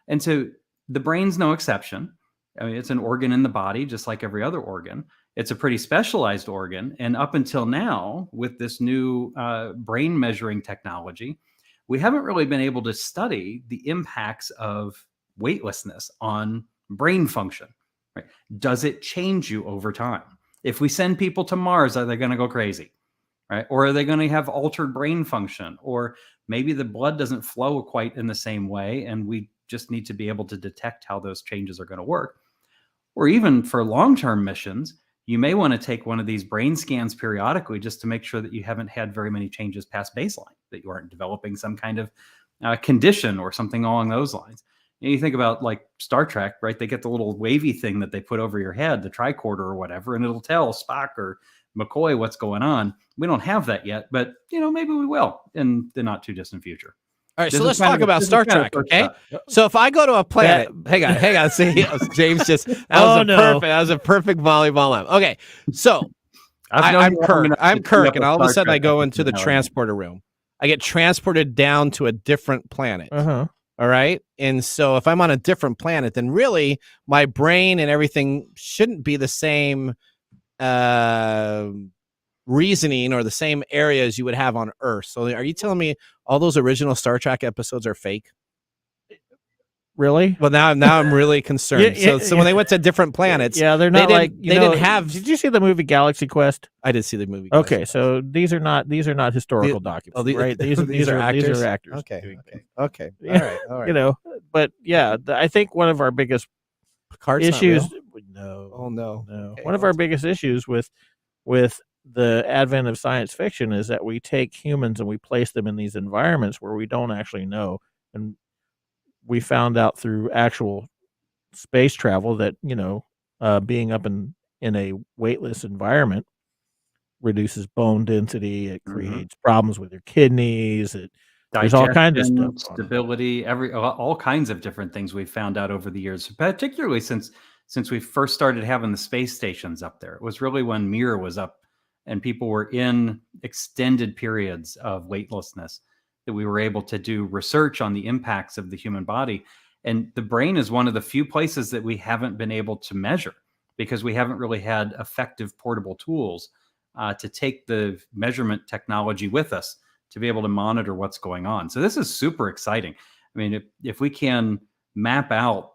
Speaker 7: And so the brain's no exception. I mean, it's an organ in the body, just like every other organ. It's a pretty specialized organ. And up until now, with this new brain measuring technology, we haven't really been able to study the impacts of weightlessness on brain function. Right? Does it change you over time? If we send people to Mars, are they going to go crazy? Right? Or are they going to have altered brain function? Or maybe the blood doesn't flow quite in the same way, and we just need to be able to detect how those changes are going to work. Or even for long-term missions, you may want to take one of these brain scans periodically just to make sure that you haven't had very many changes past baseline, that you aren't developing some kind of condition or something along those lines. And you think about like Star Trek, right? They get the little wavy thing that they put over your head, the tricorder or whatever, and it'll tell Spock or McCoy what's going on. We don't have that yet, but maybe we will in the not too distant future.
Speaker 1: All right, so let's talk about Star Trek, okay? So if I go to a planet, hang on. See, James just that was a perfect volleyball lamp. Okay, so I'm Kirk, and all of a sudden I go into the transporter room. I get transported down to a different planet.
Speaker 3: Uh-huh.
Speaker 1: All right, and so if I'm on a different planet, then really my brain and everything shouldn't be the same reasoning or the same areas you would have on Earth. So are you telling me all those original Star Trek episodes are fake?
Speaker 3: Really?
Speaker 1: Well, now I'm really concerned. So when they went to different planets,
Speaker 3: they're not
Speaker 1: they didn't have.
Speaker 3: Did you see the movie Galaxy Quest?
Speaker 1: I did see the movie.
Speaker 3: Okay, so these are not historical documents, right? These are actors.
Speaker 1: Okay. All right.
Speaker 3: But yeah, I think one of our biggest issues.
Speaker 1: No.
Speaker 3: Okay, one of our biggest issues with the advent of science fiction is that we take humans and we place them in these environments where we don't actually know. And we found out through actual space travel that, being up in a weightless environment reduces bone density. It creates problems with your kidneys. There's all kinds of stuff.
Speaker 7: Stability, all kinds of different things we've found out over the years, particularly since we first started having the space stations up there. It was really when Mir was up and people were in extended periods of weightlessness that we were able to do research on the impacts of the human body. And the brain is one of the few places that we haven't been able to measure because we haven't really had effective portable tools to take the measurement technology with us to be able to monitor what's going on. So this is super exciting. I mean, if we can map out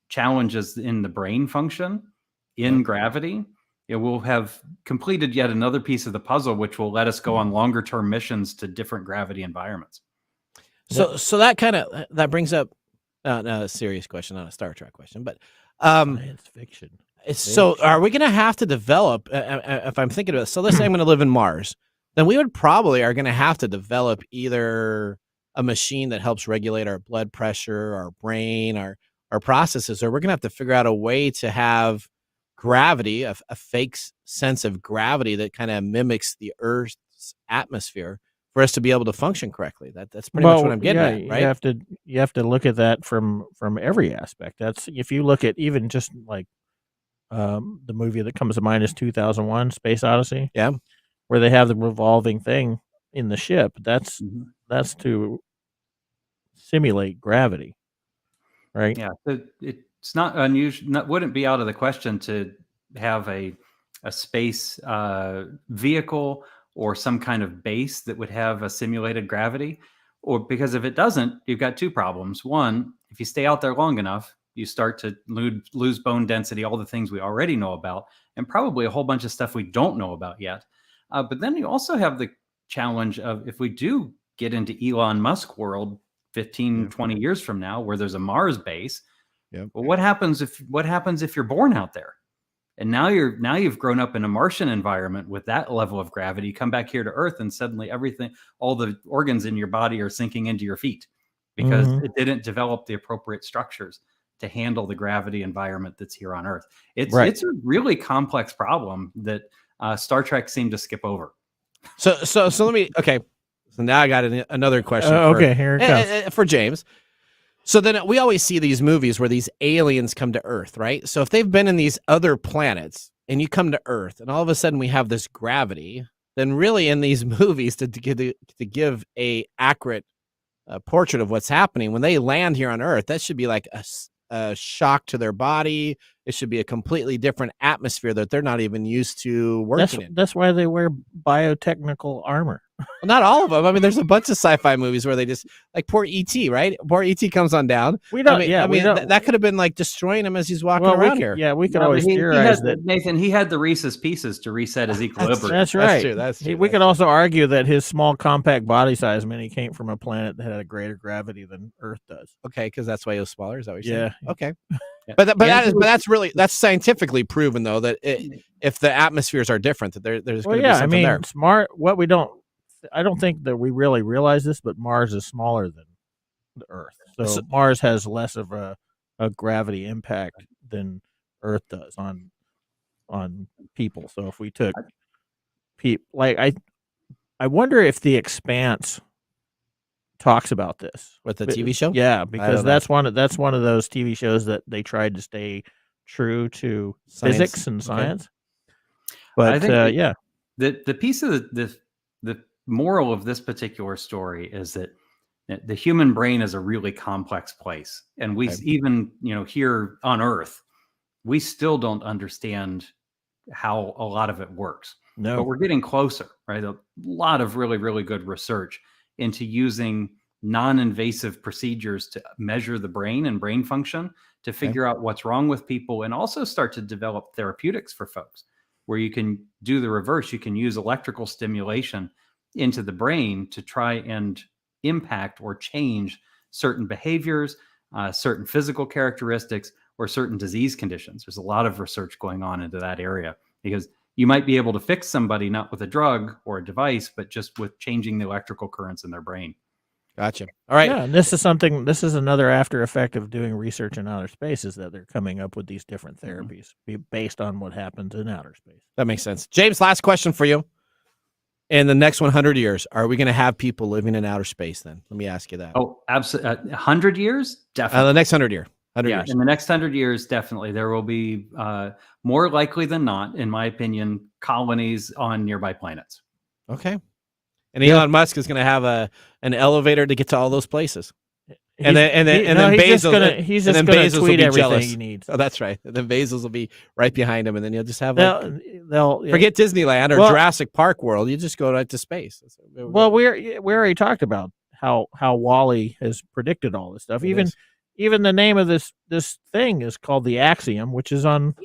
Speaker 7: challenges in the brain function in gravity, we'll have completed yet another piece of the puzzle, which will let us go on longer term missions to different gravity environments.
Speaker 1: So that brings up not a serious question, not a Star Trek question, but
Speaker 3: science fiction.
Speaker 1: So are we going to have to develop, if I'm thinking about it, so let's say I'm going to live in Mars, then we would probably are going to have to develop either a machine that helps regulate our blood pressure, our brain, our processes, or we're going to have to figure out a way to have gravity, a fake sense of gravity that kind of mimics the Earth's atmosphere for us to be able to function correctly. That's pretty much what I'm getting at, right?
Speaker 3: You have to look at that from every aspect. That's if you look at even just like the movie that comes to mind is 2001: Space Odyssey.
Speaker 1: Yeah,
Speaker 3: where they have the revolving thing in the ship. That's to simulate gravity, right?
Speaker 7: Yeah, it's not unusual. Wouldn't be out of the question to have a a space vehicle or some kind of base that would have a simulated gravity. Or because if it doesn't, you've got two problems. One, if you stay out there long enough, you start to lose bone density, all the things we already know about, and probably a whole bunch of stuff we don't know about yet. But then you also have the challenge of if we do get into Elon Musk world 15, 20 years from now, where there's a Mars base, well, what happens if you're born out there? And now you've grown up in a Martian environment with that level of gravity. You come back here to Earth, and suddenly all the organs in your body are sinking into your feet because it didn't develop the appropriate structures to handle the gravity environment that's here on Earth. It's a really complex problem that Star Trek seemed to skip over.
Speaker 1: So let me. Okay, so now I got another question.
Speaker 3: Here it comes
Speaker 1: for James. So then we always see these movies where these aliens come to Earth, right? So if they've been in these other planets and you come to Earth and all of a sudden we have this gravity, then really in these movies to give a accurate portrait of what's happening, when they land here on Earth, that should be like a shock to their body. It should be a completely different atmosphere that they're not even used to working in.
Speaker 3: That's why they wear biotechnical armor.
Speaker 1: Well, not all of them. I mean, there's a bunch of sci-fi movies where they just like poor E.T., right? Poor E.T. comes on down. That could have been like destroying him as he's walking around here.
Speaker 3: Yeah, we could always theorize that.
Speaker 7: Nathan, he had the Reese's Pieces to reset his equilibrium.
Speaker 3: That's right.
Speaker 1: That's true.
Speaker 3: We could also argue that his small, compact body size meant he came from a planet that had a greater gravity than Earth does.
Speaker 1: Okay, because that's why he was smaller. Is that what you're saying?
Speaker 3: Yeah.
Speaker 1: Okay. But that's scientifically proven though that if the atmospheres are different, that there's going to be something there.
Speaker 3: Smart. I don't think that we really realize this, but Mars is smaller than the Earth, so Mars has less of a gravity impact than Earth does on people. So if we took people, like I wonder if The Expanse talks about this
Speaker 1: with the TV show.
Speaker 3: Yeah, because that's one of those TV shows that they tried to stay true to physics and science. But
Speaker 7: I think the piece of the moral of this particular story is that the human brain is a really complex place, and we even here on Earth, we still don't understand how a lot of it works.
Speaker 3: No,
Speaker 7: but we're getting closer, right? A lot of really, really good research into using non-invasive procedures to measure the brain and brain function to figure out what's wrong with people, and also start to develop therapeutics for folks where you can do the reverse. You can use electrical stimulation into the brain to try and impact or change certain behaviors, certain physical characteristics, or certain disease conditions. There's a lot of research going on into that area, because you might be able to fix somebody not with a drug or a device, but just with changing the electrical currents in their brain.
Speaker 1: Gotcha. All right.
Speaker 3: Yeah, and this is another after effect of doing research in outer space, is that they're coming up with these different therapies based on what happens in outer space.
Speaker 1: That makes sense. James, last question for you. In the next 100 years, are we going to have people living in outer space then? Let me ask you that.
Speaker 7: Oh, absolutely. 100 years? Definitely.
Speaker 1: The next 100 years.
Speaker 7: In the next 100 years, definitely. There will be, more likely than not, in my opinion, colonies on nearby planets.
Speaker 1: Okay. And Elon Musk is going to have an elevator to get to all those places. And then Bezos,
Speaker 3: he's just going to tweet everything
Speaker 1: jealous.
Speaker 3: he needs.
Speaker 1: Oh, that's right. And then Bezos will be right behind him, and then you'll just have forget Disneyland or Jurassic Park World. You just go right to space.
Speaker 3: Well, we already talked about how Wall-E has predicted all this stuff. Even the name of this thing is called the Axiom, which is on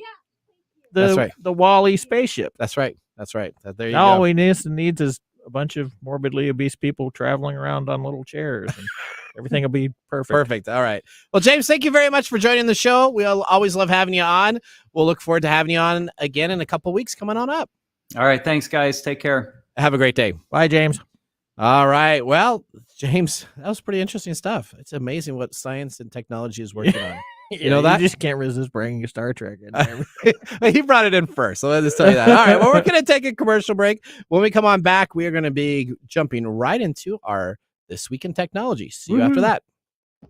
Speaker 3: the Wall-E spaceship.
Speaker 1: That's right. There you go.
Speaker 3: All we needs is a bunch of morbidly obese people traveling around on little chairs, and everything will be perfect.
Speaker 1: Perfect. All right. Well, James, thank you very much for joining the show. We'll always love having you on. We'll look forward to having you on again in a couple of weeks coming on up.
Speaker 7: All right. Thanks, guys. Take care.
Speaker 1: Have a great day.
Speaker 3: Bye, James.
Speaker 1: All right. Well, James, that was pretty interesting stuff. It's amazing what science and technology is working on. You know that?
Speaker 3: You just can't resist bringing Star Trek in there.
Speaker 1: He brought it in first, so let's just tell you that. All right, well, we're going to take a commercial break. When we come on back, we are going to be jumping right into our This Week in Technology. See you after that.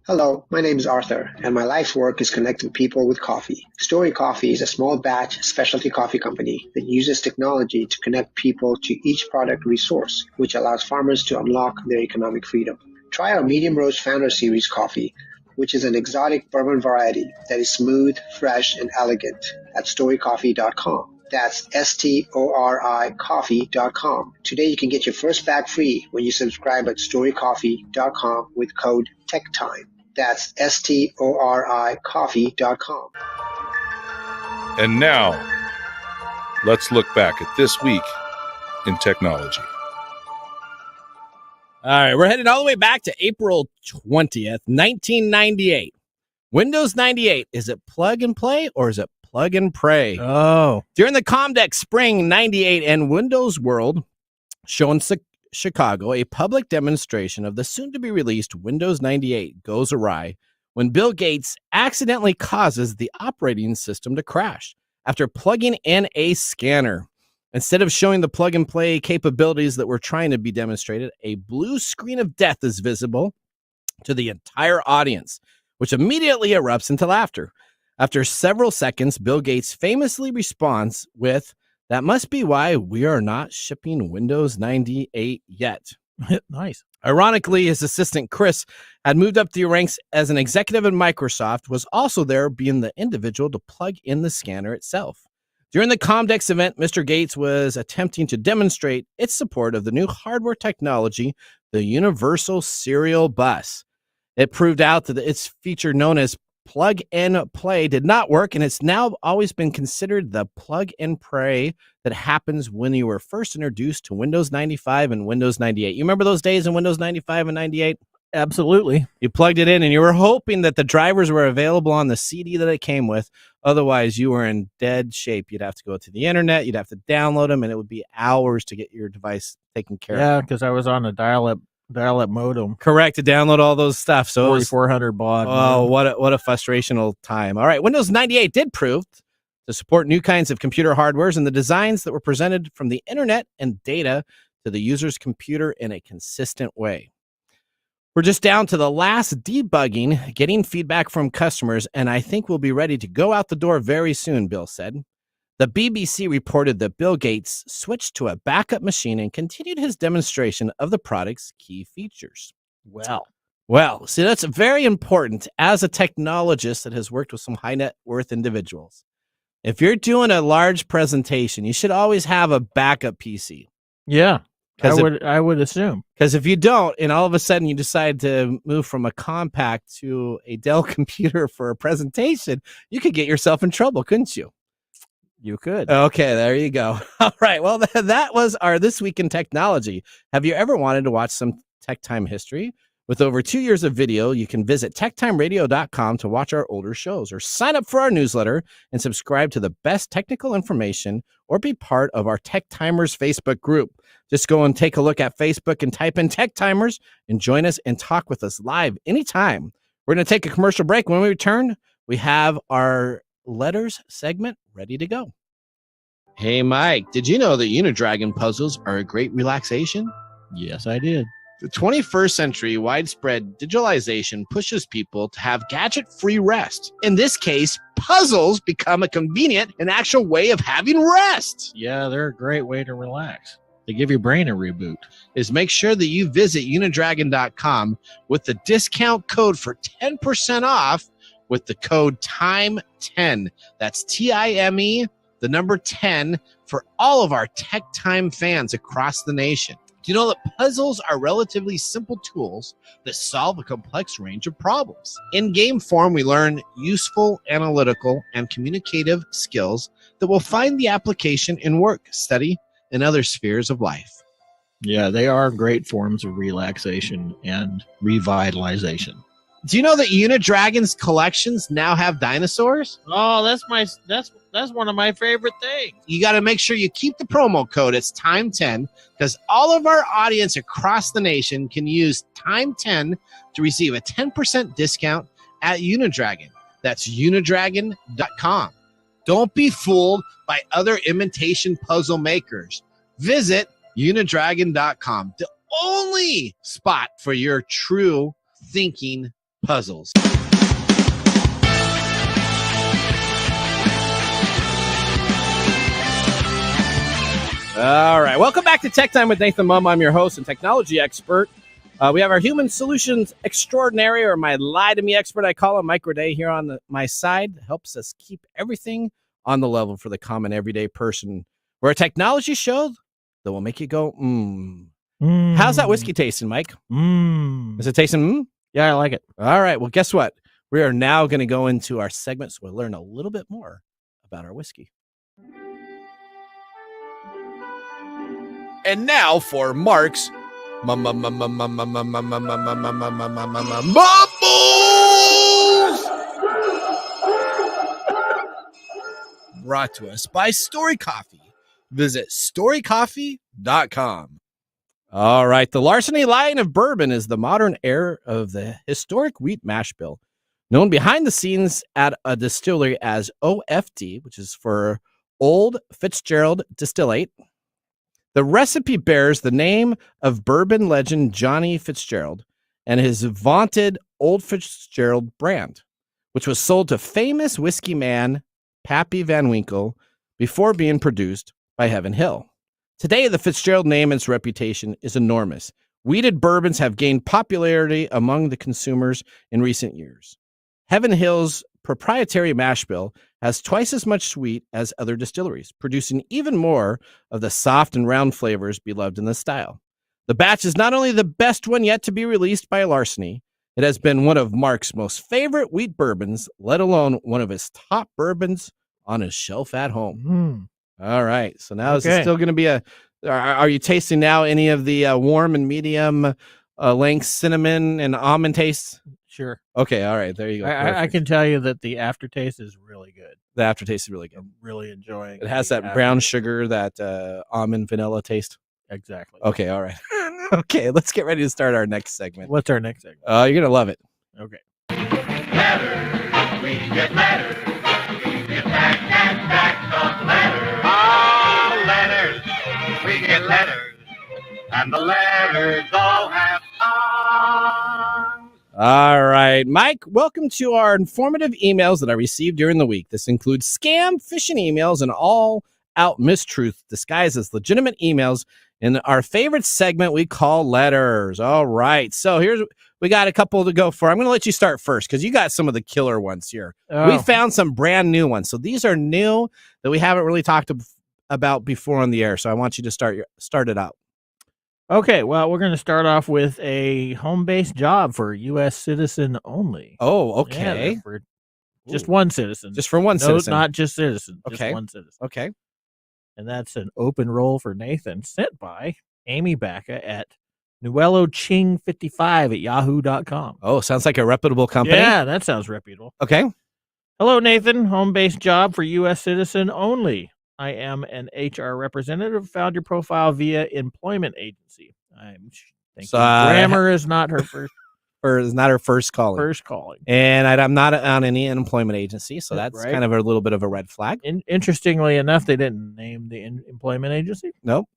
Speaker 8: Hello, my name is Arthur, and my life's work is connecting people with coffee. Story Coffee is a small batch specialty coffee company that uses technology to connect people to each product resource, which allows farmers to unlock their economic freedom. Try our Medium Roast Founder Series coffee, which is an exotic bourbon variety that is smooth, fresh, and elegant at storycoffee.com. That's STORI coffee.com. Today you can get your first bag free when you subscribe at storycoffee.com with code TechTime. That's STORI coffee.com.
Speaker 2: And now, let's look back at this week in technology.
Speaker 1: All right, we're headed all the way back to April 20th, 1998. Windows 98, is it plug and play or is it plug and pray?
Speaker 3: Oh.
Speaker 1: During the Comdex Spring 98 and Windows World show in Chicago, a public demonstration of the soon-to-be-released Windows 98 goes awry when Bill Gates accidentally causes the operating system to crash after plugging in a scanner. Instead of showing the plug-and-play capabilities that were trying to be demonstrated, a blue screen of death is visible to the entire audience, which immediately erupts into laughter. After several seconds, Bill Gates famously responds with, "That must be why we are not shipping Windows 98 yet."
Speaker 3: Nice.
Speaker 1: Ironically, his assistant Chris had moved up the ranks as an executive at Microsoft, was also there being the individual to plug in the scanner itself. During the Comdex event, Mr. Gates was attempting to demonstrate its support of the new hardware technology, the Universal Serial Bus. It proved out that its feature known as plug and play did not work, and it's now always been considered the plug and pray that happens when you were first introduced to Windows 95 and Windows 98. You remember those days in Windows 95 and 98?
Speaker 3: Absolutely.
Speaker 1: You plugged it in and you were hoping that the drivers were available on the CD that it came with. Otherwise, you were in dead shape. You'd have to go to the internet. You'd have to download them, and it would be hours to get your device taken care of.
Speaker 3: Yeah, because I was on a dial-up modem.
Speaker 1: Correct, to download all those stuff. So
Speaker 3: 4,400 baud.
Speaker 1: Oh, what a frustrational time. All right, Windows 98 did prove to support new kinds of computer hardwares and the designs that were presented from the internet and data to the user's computer in a consistent way. We're just down to the last debugging, getting feedback from customers, and I think we'll be ready to go out the door very soon, Bill said. The BBC reported that Bill Gates switched to a backup machine and continued his demonstration of the product's key features. Well, see, that's very important as a technologist that has worked with some high net worth individuals. If you're doing a large presentation, you should always have a backup PC.
Speaker 3: Yeah. I would assume.
Speaker 1: Because if you don't, and all of a sudden you decide to move from a compact to a Dell computer for a presentation, you could get yourself in trouble, couldn't you?
Speaker 3: You could.
Speaker 1: Okay, there you go. All right. Well, that was our This Week in Technology. Have you ever wanted to watch some Tech Time history? With over 2 years of video, you can visit techtimeradio.com to watch our older shows, or sign up for our newsletter and subscribe to the best technical information, or be part of our Tech Timers Facebook group. Just go and take a look at Facebook and type in Tech Timers and join us and talk with us live anytime. We're going to take a commercial break. When we return, we have our letters segment ready to go. Hey, Mike, did you know that Unidragon puzzles are a great relaxation?
Speaker 3: Yes, I did.
Speaker 1: The 21st century widespread digitalization pushes people to have gadget-free rest. In this case, puzzles become a convenient and actual way of having rest.
Speaker 3: Yeah, they're a great way to relax. They give your brain a reboot.
Speaker 1: Is make sure that you visit unidragon.com with the discount code for 10% off with the code TIME10. That's TIME, the number 10, for all of our Tech Time fans across the nation. Do you know that puzzles are relatively simple tools that solve a complex range of problems? In game form, we learn useful analytical and communicative skills that will find the application in work, study, and other spheres of life.
Speaker 3: Yeah, they are great forms of relaxation and revitalization.
Speaker 1: Do you know that Unidragon's collections now have dinosaurs?
Speaker 3: Oh, that's one of my favorite things.
Speaker 1: You got to make sure you keep the promo code. It's TIME10, because all of our audience across the nation can use TIME10 to receive a 10% discount at Unidragon. That's unidragon.com. Don't be fooled by other imitation puzzle makers. Visit unidragon.com, the only spot for your true thinking puzzles. All right. Welcome back to Tech Time with Nathan Mumm. I'm your host and technology expert. We have our human solutions extraordinary, or my lie to me expert, I call him, Mike Roday, here on my side. Helps us keep everything on the level for the common everyday person. We're a technology show that will make you go, How's that whiskey tasting, Mike? Is it tasting?
Speaker 3: Yeah, I like it.
Speaker 1: All right. Well, guess what? We are now going to go into our segment so we'll learn a little bit more about our whiskey. And now for Mark's Mumbles! Brought to us by Story Coffee. Visit storycoffee.com. All right. The Larceny line of bourbon is the modern heir of the historic wheat mash bill, known behind the scenes at a distillery as OFD, which is for Old Fitzgerald Distillate. The recipe bears the name of bourbon legend Johnny Fitzgerald and his vaunted Old Fitzgerald brand, which was sold to famous whiskey man Pappy Van Winkle before being produced by Heaven Hill. Today, the Fitzgerald name and its reputation is enormous. Wheated bourbons have gained popularity among the consumers in recent years. Heaven Hill's proprietary mash bill has twice as much sweet as other distilleries, producing even more of the soft and round flavors beloved in the style. The batch is not only the best one yet to be released by Larceny, it has been one of Mark's most favorite wheat bourbons, let alone one of his top bourbons on his shelf at home. All right. So now is it still going to be are you tasting now any of the warm and medium length cinnamon and almond tastes?
Speaker 3: Sure.
Speaker 1: Okay. All right. There you go.
Speaker 3: I can tell you that the aftertaste is really good.
Speaker 1: The aftertaste is really good.
Speaker 3: I'm really enjoying it.
Speaker 1: It has that brown sugar, that almond vanilla taste.
Speaker 3: Exactly.
Speaker 1: Okay. All right. Okay. Let's get ready to start our next segment.
Speaker 3: What's our next segment?
Speaker 1: You're going to love it.
Speaker 3: Okay.
Speaker 9: Letters, we get letters. We get back of letters. Oh, letters, we get letters. And the letters all have songs.
Speaker 1: All right, Mike, welcome to our informative emails that I received during the week. This includes scam, phishing emails, and all-out mistruth disguised as legitimate emails in our favorite segment we call Letters. All right, so we got a couple to go for. I'm going to let you start first because you got some of the killer ones here. We found some brand new ones. So these are new that we haven't really talked about before on the air. So I want you to start it out.
Speaker 3: Okay, well, we're going to start off with a home-based job for U.S. citizen only.
Speaker 1: Oh, okay.
Speaker 3: Yeah, for just one citizen.
Speaker 1: Just for one citizen.
Speaker 3: Not just citizen.
Speaker 1: Okay.
Speaker 3: Just one citizen.
Speaker 1: Okay.
Speaker 3: And that's an open role for Nathan, sent by Amy Bacca at NueloChing55 at yahoo.com.
Speaker 1: Oh, sounds like a reputable company.
Speaker 3: Yeah, that sounds reputable.
Speaker 1: Okay.
Speaker 3: Hello, Nathan. Home-based job for U.S. citizen only. I am an HR representative. Found your profile via employment agency. I'm thinking grammar is not her first.
Speaker 1: Or is not her first calling.
Speaker 3: First calling.
Speaker 1: And I'm not on any employment agency, so that's
Speaker 3: right.
Speaker 1: kind of a little bit of a red flag.
Speaker 3: Interestingly enough, they didn't name the employment agency.
Speaker 1: Nope.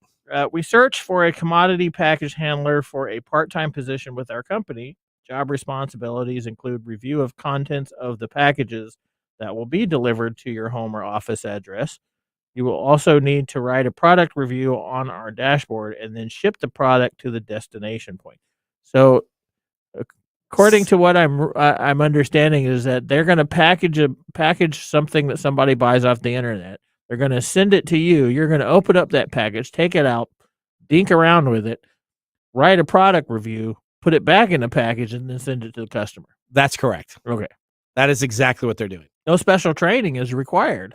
Speaker 3: We searched for a commodity package handler for a part-time position with our company. Job responsibilities include review of contents of the packages that will be delivered to your home or office address. You will also need to write a product review on our dashboard and then ship the product to the destination point. So, according to what I'm understanding, is that they're going to package something that somebody buys off the internet. They're going to send it to you. You're going to open up that package, take it out, dink around with it, write a product review, put it back in the package, and then send it to the customer.
Speaker 1: That's correct.
Speaker 3: Okay.
Speaker 1: That is exactly what they're doing.
Speaker 3: No special training is required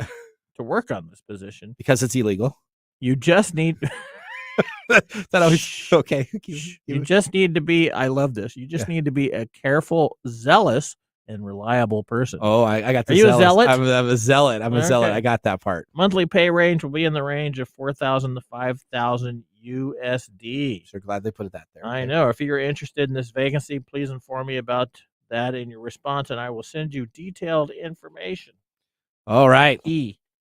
Speaker 3: to work on this position.
Speaker 1: Because it's illegal.
Speaker 3: You just need...
Speaker 1: Okay.
Speaker 3: You just need to be, I love this, you just need to be a careful, zealous, and reliable person.
Speaker 1: Oh, I got the
Speaker 3: Are you a zealot?
Speaker 1: I'm a zealot. I'm a zealot. I got that part.
Speaker 3: Monthly pay range will be in the range of $4,000 to $5,000 USD.
Speaker 1: So glad they put that there.
Speaker 3: I know. If you're interested in this vacancy, please inform me about that in your response, and I will send you detailed information.
Speaker 1: All right.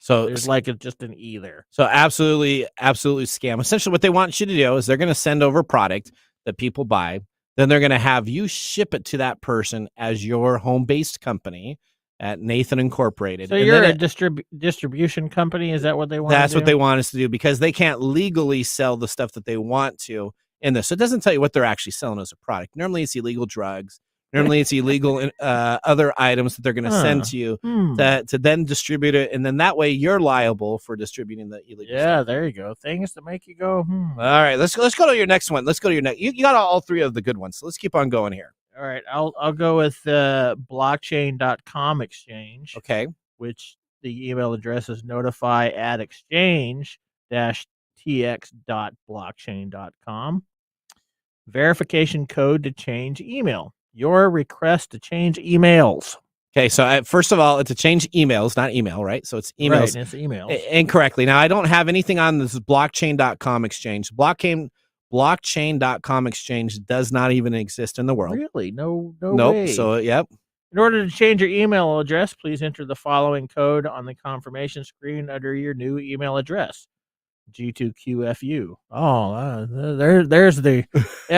Speaker 1: So
Speaker 3: there's just an E there.
Speaker 1: So absolutely scam. Essentially what they want you to do is they're going to send over a product that people buy. Then they're going to have you ship it to that person as your home-based company at Nathan Incorporated.
Speaker 3: So you're a distribution company? Is that what they want
Speaker 1: That's
Speaker 3: to do?
Speaker 1: what they want us to do because they can't legally sell the stuff that they want to in this. So it doesn't tell you what they're actually selling as a product. Normally it's illegal drugs Normally, it's illegal other items that they're going to send to you to then distribute it, and then that way you're liable for distributing the illegal stuff.
Speaker 3: There you go. Things to make you go,
Speaker 1: All right, let's go to your next one. Let's go to your next. You got all three of the good ones, so let's keep on going here.
Speaker 3: All right, I'll go with blockchain.com exchange.
Speaker 1: Okay.
Speaker 3: Which the email address is notify@exchange-tx.blockchain.com. Verification code to change email. Your request to change emails.
Speaker 1: Okay, so first of all, it's to change emails, not email, right? So it's emails.
Speaker 3: Right, it's emails.
Speaker 1: Incorrectly. Now, I don't have anything on this blockchain.com exchange. Blockchain.com exchange does not even exist in the world.
Speaker 3: Really? No
Speaker 1: nope.
Speaker 3: way.
Speaker 1: So, yep.
Speaker 3: In order to change your email address, please enter the following code on the confirmation screen under your new email address. G2QFU. Oh, there's the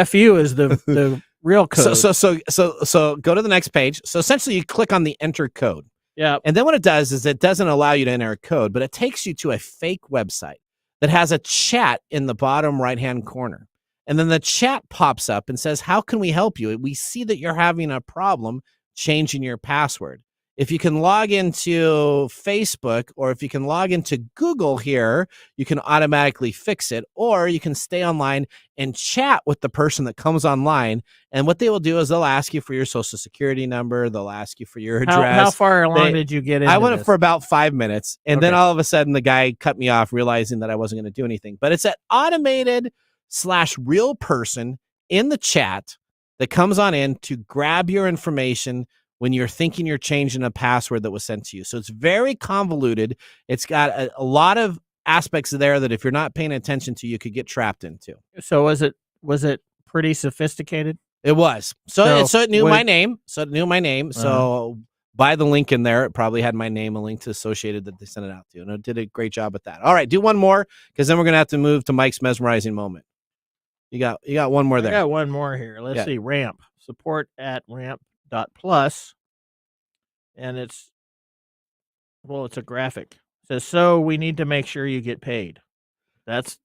Speaker 3: FU is the real code.
Speaker 1: So go to the next page. So essentially you click on the enter code.
Speaker 3: Yeah.
Speaker 1: And then what it does is it doesn't allow you to enter a code, but it takes you to a fake website that has a chat in the bottom right-hand corner. And then the chat pops up and says, how can we help you? We see that you're having a problem changing your password. If you can log into Facebook or if you can log into Google here, you can automatically fix it, or you can stay online and chat with the person that comes online. And what they will do is they'll ask you for your social security number. They'll ask you for your address.
Speaker 3: How far along did you get into
Speaker 1: I went
Speaker 3: this?
Speaker 1: for about 5 minutes. And then all of a sudden the guy cut me off, realizing that I wasn't going to do anything. But it's an automated/real person in the chat that comes on in to grab your information when you're thinking you're changing a password that was sent to you. So it's very convoluted. It's got a lot of aspects there that if you're not paying attention to, you could get trapped into.
Speaker 3: So was it pretty sophisticated?
Speaker 1: It was. So it knew my name. So by the link in there, it probably had my name, a link to associated that they sent it out to. And it did a great job at that. All right, do one more, because then we're going to have to move to Mike's mesmerizing moment. You got one more there.
Speaker 3: I got one more here. Let's see. Ramp. Support at ramp.plus. And it's a graphic. It says, so we need to make sure you get paid. That's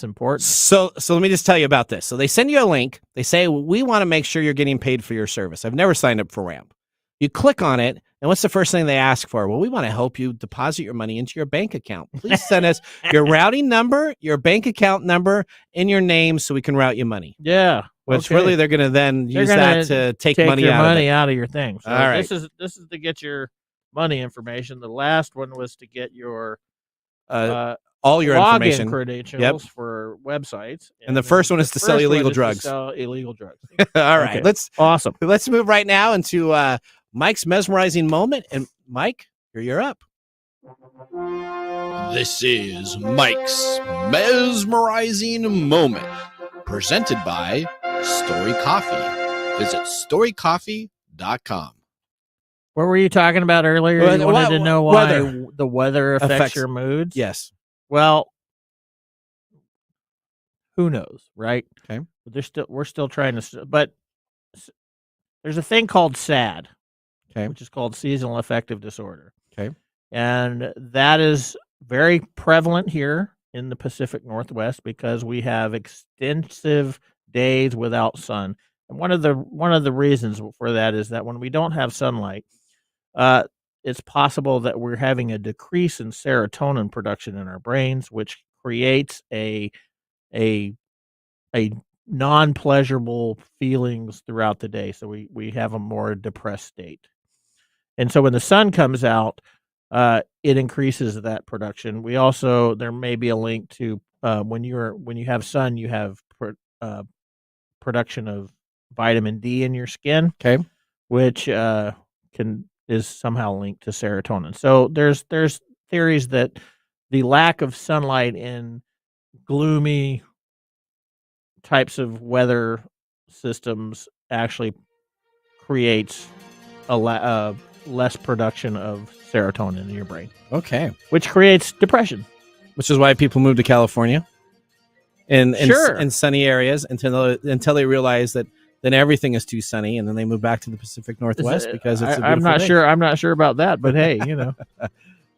Speaker 3: important.
Speaker 1: So let me just tell you about this. So they send you a link. They say, we want to make sure you're getting paid for your service. I've never signed up for Ramp. You click on it, and what's the first thing they ask for? Well, we want to help you deposit your money into your bank account. Please send us your routing number, your bank account number, and your name so we can route you money.
Speaker 3: Yeah.
Speaker 1: Which really they're going to then use that to take money
Speaker 3: out of your thing. So
Speaker 1: all right.
Speaker 3: This is to get your money information. The last one was to get your
Speaker 1: all your
Speaker 3: login
Speaker 1: information
Speaker 3: credentials for websites.
Speaker 1: And the first one is to sell illegal drugs.
Speaker 3: All right.
Speaker 1: Okay. Let's move right now into Mike's mesmerizing moment. And Mike, you're up.
Speaker 10: This is Mike's mesmerizing moment, presented by Story Coffee. Visit storycoffee.com.
Speaker 3: What were you talking about earlier? You wanted to know why the weather affects your moods?
Speaker 1: Yes.
Speaker 3: Well, who knows, right?
Speaker 1: Okay.
Speaker 3: But we're still trying to, but there's a thing called SAD, which is called seasonal affective disorder.
Speaker 1: Okay.
Speaker 3: And that is very prevalent here in the Pacific Northwest because we have extensive days without sun. And one of the reasons for that is that when we don't have sunlight, it's possible that we're having a decrease in serotonin production in our brains, which creates a non-pleasurable feelings throughout the day. So we have a more depressed state. And so when the sun comes out, it increases that production. We also, there may be a link to when you have sun, you have production of vitamin D in your skin, which is somehow linked to serotonin. So there's theories that the lack of sunlight in gloomy types of weather systems actually creates less production of serotonin in your brain.
Speaker 1: Okay.
Speaker 3: Which creates depression.
Speaker 1: Which is why people move to California in sunny areas until they realize that then everything is too sunny, and then they move back to the Pacific Northwest because it's a
Speaker 3: I'm not
Speaker 1: day.
Speaker 3: sure. I'm not sure about that, but hey,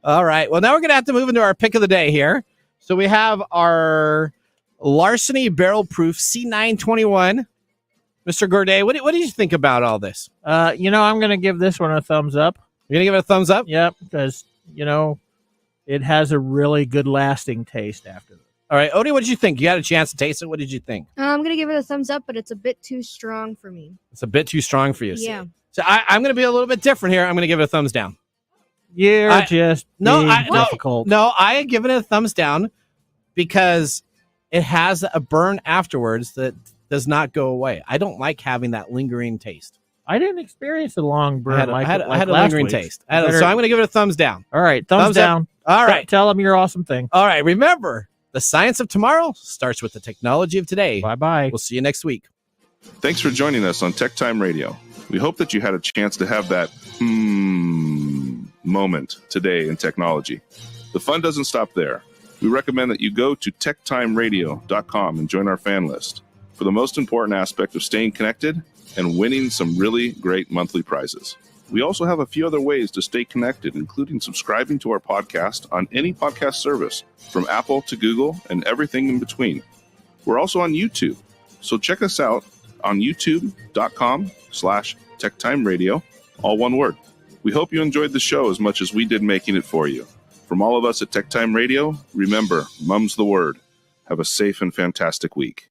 Speaker 1: All right. Well, now we're going to have to move into our pick of the day here. So we have our Larceny Barrel Proof C921 Mr. Gourdet, what do you think about all this?
Speaker 3: I'm going to give this one a thumbs up.
Speaker 1: You're going to give it a thumbs up?
Speaker 3: Yep, because, it has a really good lasting taste after this.
Speaker 1: All right, Odie, what did you think? You had a chance to taste it. What did you think?
Speaker 4: I'm going to give it a thumbs up, but it's a bit too strong for me.
Speaker 1: It's a bit too strong for you.
Speaker 4: Yeah.
Speaker 1: So I'm going to be a little bit different here. I'm going to give it a thumbs down.
Speaker 3: You're just difficult.
Speaker 1: No, I give it a thumbs down because it has a burn afterwards that does not go away. I don't like having that lingering taste.
Speaker 3: I didn't experience a long burn.
Speaker 1: I had a lingering taste. So I'm going to give it a thumbs down.
Speaker 3: All right, thumbs down.
Speaker 1: All right.
Speaker 3: Tell them your awesome thing.
Speaker 1: All right, remember, the science of tomorrow starts with the technology of today.
Speaker 3: Bye-bye.
Speaker 1: We'll see you next week.
Speaker 2: Thanks for joining us on TechTime Radio. We hope that you had a chance to have that moment today in technology. The fun doesn't stop there. We recommend that you go to techtimeradio.com and join our fan list for the most important aspect of staying connected and winning some really great monthly prizes. We also have a few other ways to stay connected, including subscribing to our podcast on any podcast service, from Apple to Google and everything in between. We're also on YouTube, so check us out on youtube.com/techtimeradio, all one word. We hope you enjoyed the show as much as we did making it for you. From all of us at TechTime Radio, remember, mum's the word. Have a safe and fantastic week.